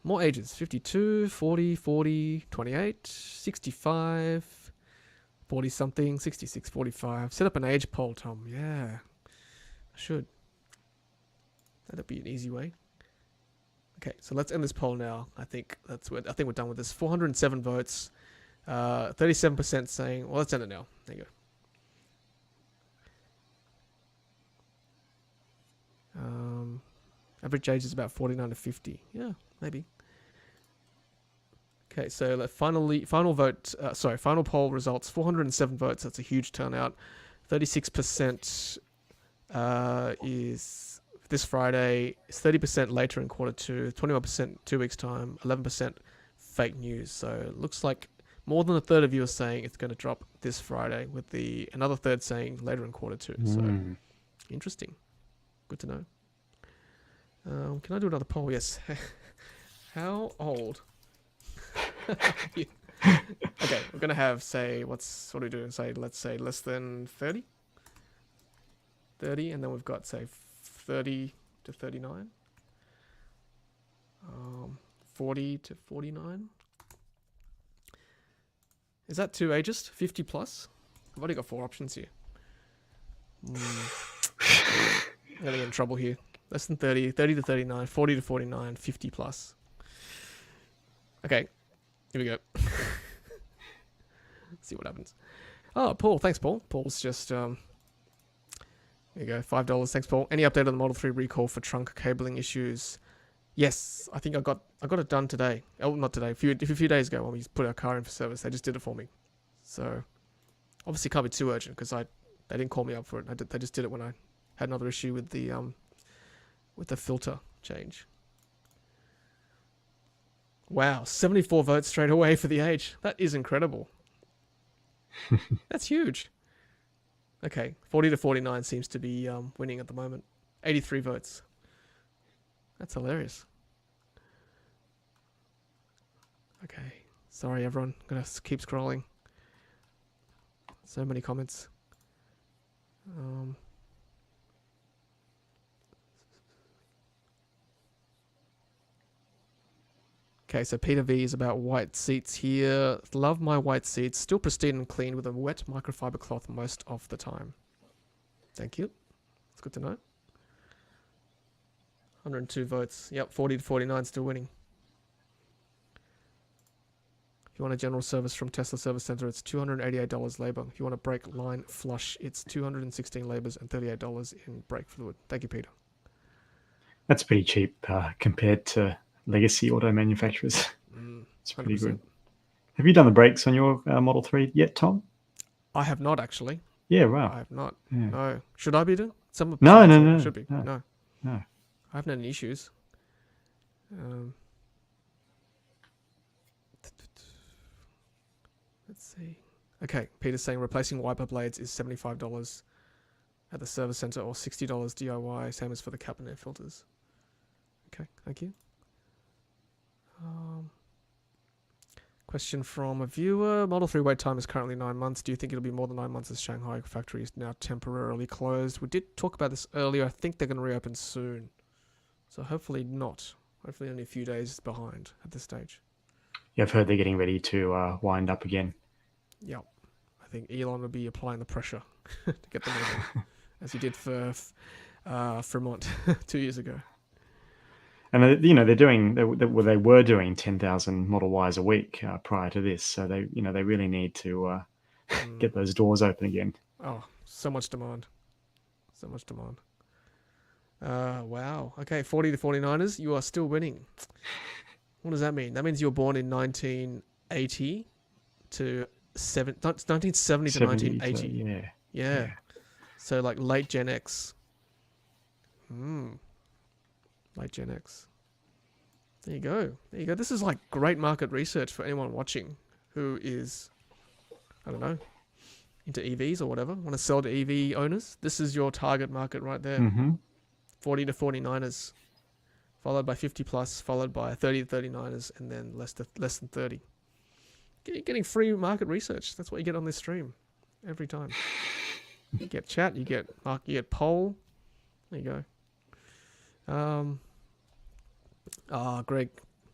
More ages. 52, 40, 40, 28, 65, 40-something, 66, 45. Set up an age poll, Tom. Yeah. I should. That'd be an easy way. Okay, so let's end this poll now. I think we're done with this. 407 votes. 37% saying, well, let's end it now. There you go. Average age is about 49 to 50. Yeah, maybe. Okay, so the final poll results, 407 votes. That's a huge turnout. 36% is this Friday. 30% later in quarter two. 21% 2 weeks time. 11% fake news. So it looks like more than a third of you are saying it's going to drop this Friday, with another third saying later in quarter two. So interesting. Good to know. Can I do another poll? Yes. How old? Okay, we're gonna have, say, what are we doing? Let's say less than 30, and then we've got, say, 30 to 39, 40 to 49. Is that too ageist? 50 plus? I've already got 4 options here. I'm gonna get in trouble here. Less than 30, 30 to 39, 40 to 49, 50 plus. Okay, here we go. See what happens. Oh, Paul. Thanks, Paul. Paul's just, here you go, $5. Thanks, Paul. Any update on the Model 3 recall for trunk cabling issues? Yes, I think I got it done today. Oh, not today. A few days ago when we put our car in for service. They just did it for me. So, obviously can't be too urgent because they didn't call me up for it. They just did it when I had another issue with the filter change. Wow, 74 votes straight away for the age. That is incredible. That's huge. Okay, 40 to 49 seems to be winning at the moment. 83 votes. That's hilarious. Okay, sorry everyone. I'm gonna keep scrolling. So many comments. Okay, so Peter V is about white seats here. Love my white seats. Still pristine and clean with a wet microfiber cloth most of the time. Thank you. It's good to know. 102 votes. Yep, 40 to 49 still winning. If you want a general service from Tesla Service Center, it's $288 labor. If you want a brake line flush, it's $216 labors and $38 in brake fluid. Thank you, Peter. That's pretty cheap compared to legacy auto manufacturers. It's pretty 100%. good. Have you done the brakes on your Model 3 yet, Tom? I have not, actually. Yeah, wow. I have not. Yeah. No. Should I be doing? No. Should be. No. No. I haven't had any issues. Let's see. Okay, Peter's saying replacing wiper blades is $75 at the service center or $60 DIY, same as for the cap and air filters. Okay, thank you. Question from a viewer. Model 3 wait time is currently 9 months. Do you think it'll be more than 9 months as Shanghai factory is now temporarily closed? We did talk about this earlier. I think they're going to reopen soon. So hopefully not. Hopefully only a few days behind at this stage. Yeah, I've heard they're getting ready to wind up again. Yep. I think Elon will be applying the pressure to get them moving, as he did for Fremont 2 years ago. And they were doing 10,000 Model Ys a week prior to this, so they really need to get those doors open again. Oh, so much demand. So much demand. Wow. Okay, 40 to 49ers, you are still winning. What does that mean? That means you were born in 1980 to 1970 to 1980. Yeah. So like late Gen X. Late Gen X. There you go. This is like great market research for anyone watching who is, I don't know, into EVs or whatever, want to sell to EV owners. This is your target market right there. 40 to 49ers, followed by 50 plus, followed by 30 to 39ers, and then less than 30. Getting free market research. That's what you get on this stream every time. You get chat, you get poll. There you go. Greg,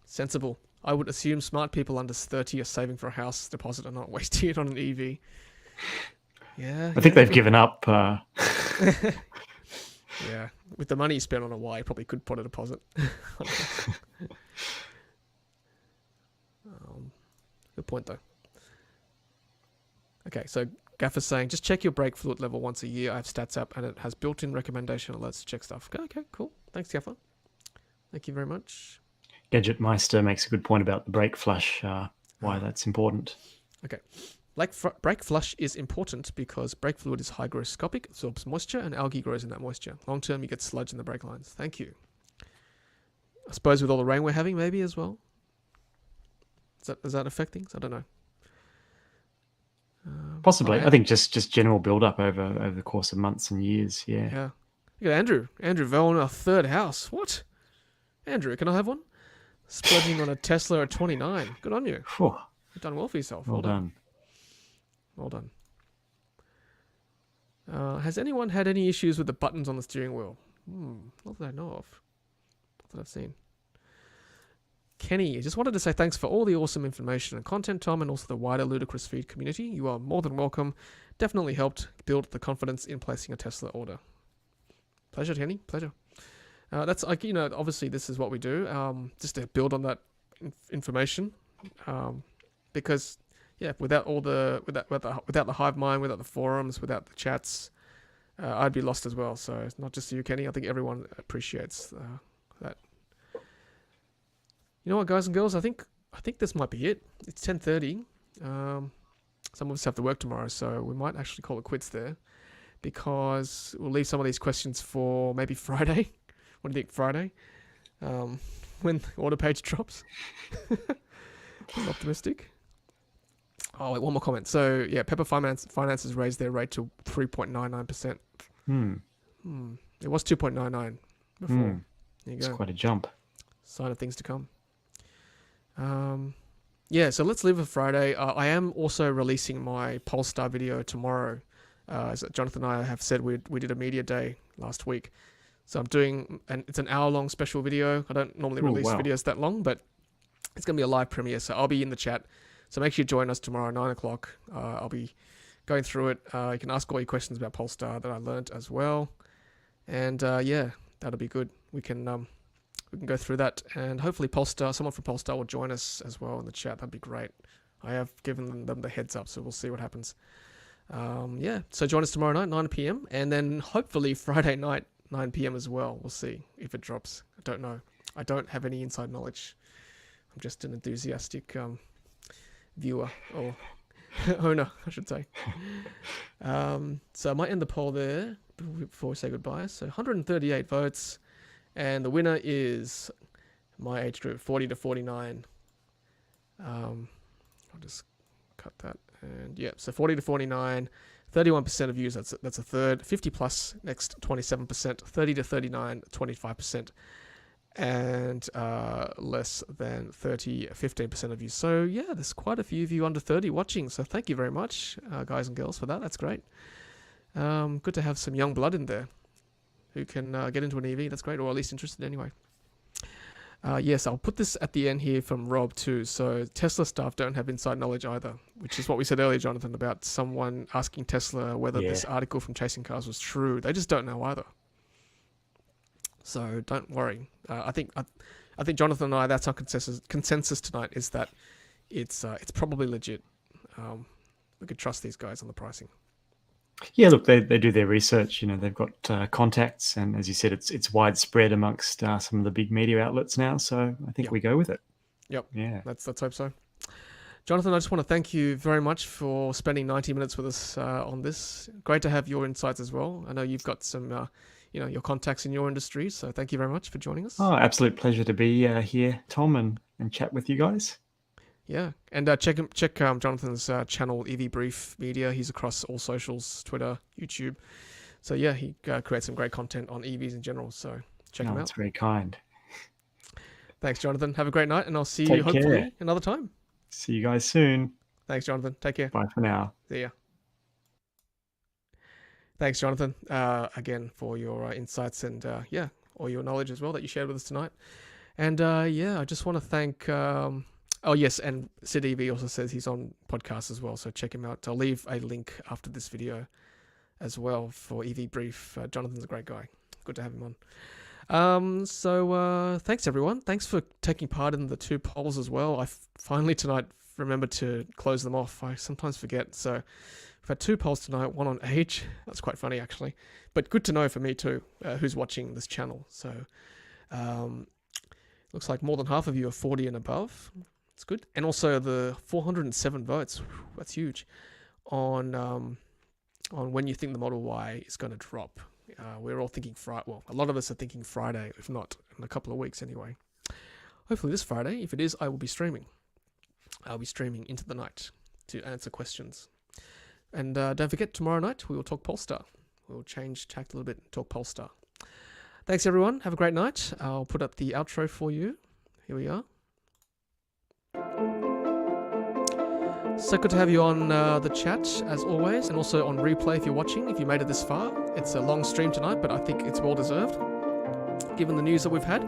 sensible. I would assume smart people under 30 are saving for a house deposit and not wasting it on an EV. Yeah. I think they've given up. Yeah. With the money you spent on a Y, you probably could put a deposit. Good point, though. Okay, so Gaffer's saying, just check your brake fluid level once a year. I have Stats app, and it has built-in recommendation alerts to check stuff. Okay, cool. Thanks, Gaffer. Thank you very much. Gadgetmeister makes a good point about the brake flush, why that's important. Okay. Brake flush is important because brake fluid is hygroscopic, absorbs moisture, and algae grows in that moisture. Long term, you get sludge in the brake lines. Thank you. I suppose with all the rain we're having, maybe as well. Does that affect things? I don't know. Possibly. I think just general build up over the course of months and years. Yeah. Yeah. Look at Andrew. Andrew Vell, our third house. What? Andrew, can I have one? Splurging on a Tesla at 29. Good on you. Whew. You've done well for yourself. Well done. Well done. Has anyone had any issues with the buttons on the steering wheel? Not that I know of. Not that I've seen. Kenny, I just wanted to say thanks for all the awesome information and content, Tom, and also the wider Ludicrous Feed community. You are more than welcome. Definitely helped build the confidence in placing a Tesla order. Pleasure, Kenny. Pleasure. That's like, obviously this is what we do, just to build on that information, because without the hive mind, without the forums, without the chats, I'd be lost as well. So it's not just you, Kenny. I think everyone appreciates that. You know what, guys and girls? I think this might be it. It's 10:30. Some of us have to work tomorrow, so we might actually call it quits there, because we'll leave some of these questions for maybe Friday. What do you think, Friday? When the order page drops? I'm optimistic. Oh, wait, one more comment. So, yeah, Pepper Finance has raised their rate to 3.99%. It was 2.99 before. There you go. It's quite a jump. Sign of things to come. So let's leave it Friday. I am also releasing my Polestar video tomorrow. As Jonathan and I have said, we did a media day last week. So I'm doing, and it's an hour-long special video. I don't normally release videos that long, but it's going to be a live premiere, so I'll be in the chat. So make sure you join us tomorrow at 9 o'clock. I'll be going through it. You can ask all your questions about Polestar that I learned as well. And that'll be good. We can go through that, and hopefully someone from Polestar will join us as well in the chat. That'd be great. I have given them the heads up, so we'll see what happens. So join us tomorrow night, 9 p.m, and then hopefully Friday night, 9 p.m. as well. We'll see if it drops. I don't know. I don't have any inside knowledge. I'm just an enthusiastic viewer, or owner, I should say. So I might end the poll there before we say goodbye. So 138 votes, and the winner is my age group, 40 to 49. I'll just cut that, and so 40 to 49. 31% of views, that's a third. 50 plus, next 27%. 30 to 39, 25%. And less than 30, 15% of you. So there's quite a few of you under 30 watching. So thank you very much, guys and girls, for that. That's great. Good to have some young blood in there who can get into an EV. That's great, or at least interested anyway. Yes, I'll put this at the end here from Rob too. So Tesla staff don't have inside knowledge either, which is what we said earlier, Jonathan, about someone asking Tesla whether this article from Chasing Cars was true. They just don't know either. So don't worry. I think Jonathan and I, that's our consensus tonight, is that it's probably legit. We could trust these guys on the pricing. Yeah, look, they do their research. They've got contacts, and as you said, it's widespread amongst some of the big media outlets now. So I think we go with it. Yep. Yeah. Let's hope so. Jonathan, I just want to thank you very much for spending 90 minutes with us on this. Great to have your insights as well. I know you've got some, your contacts in your industry. So thank you very much for joining us. Oh, absolute pleasure to be here, Tom, and chat with you guys. Yeah, and check Jonathan's channel, EV Brief Media. He's across all socials, Twitter, YouTube. So he creates some great content on EVs in general. So check him out. That's very kind. Thanks, Jonathan. Have a great night, and I'll see you hopefully another time. See you guys soon. Thanks, Jonathan. Take care. Bye for now. See ya. Thanks, Jonathan, again for your insights and all your knowledge as well that you shared with us tonight. And I just want to thank. Oh, yes, and Sid EV also says he's on podcasts as well, so check him out. I'll leave a link after this video as well for EV Brief. Jonathan's a great guy. Good to have him on. Thanks, everyone. Thanks for taking part in the 2 polls as well. I finally tonight remembered to close them off. I sometimes forget. So we've had 2 polls tonight, one on age. That's quite funny, actually. But good to know for me, too, who's watching this channel. So... Looks like more than half of you are 40 and above. It's good. And also the 407 votes. That's huge. On when you think the Model Y is going to drop. We're all thinking Friday. Well, a lot of us are thinking Friday, if not in a couple of weeks anyway. Hopefully this Friday. If it is, I will be streaming. I'll be streaming into the night to answer questions. And don't forget, tomorrow night we will talk Polestar. We'll change tack a little bit and talk Polestar. Thanks, everyone. Have a great night. I'll put up the outro for you. Here we are. So good to have you on the chat, as always, and also on replay if you're watching, if you made it this far. It's a long stream tonight, but I think it's well-deserved, given the news that we've had.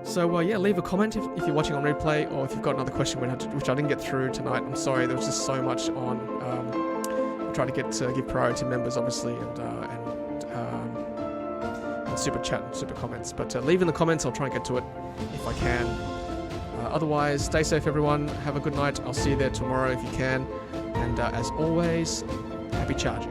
So, yeah, leave a comment if you're watching on replay, or if you've got another question which I didn't get through tonight. I'm sorry, there was just so much on. I'm trying to give priority to members, obviously, and super chat and super comments. But leave in the comments, I'll try and get to it if I can. Otherwise, stay safe, everyone. Have a good night. I'll see you there tomorrow if you can. And as always, happy charging.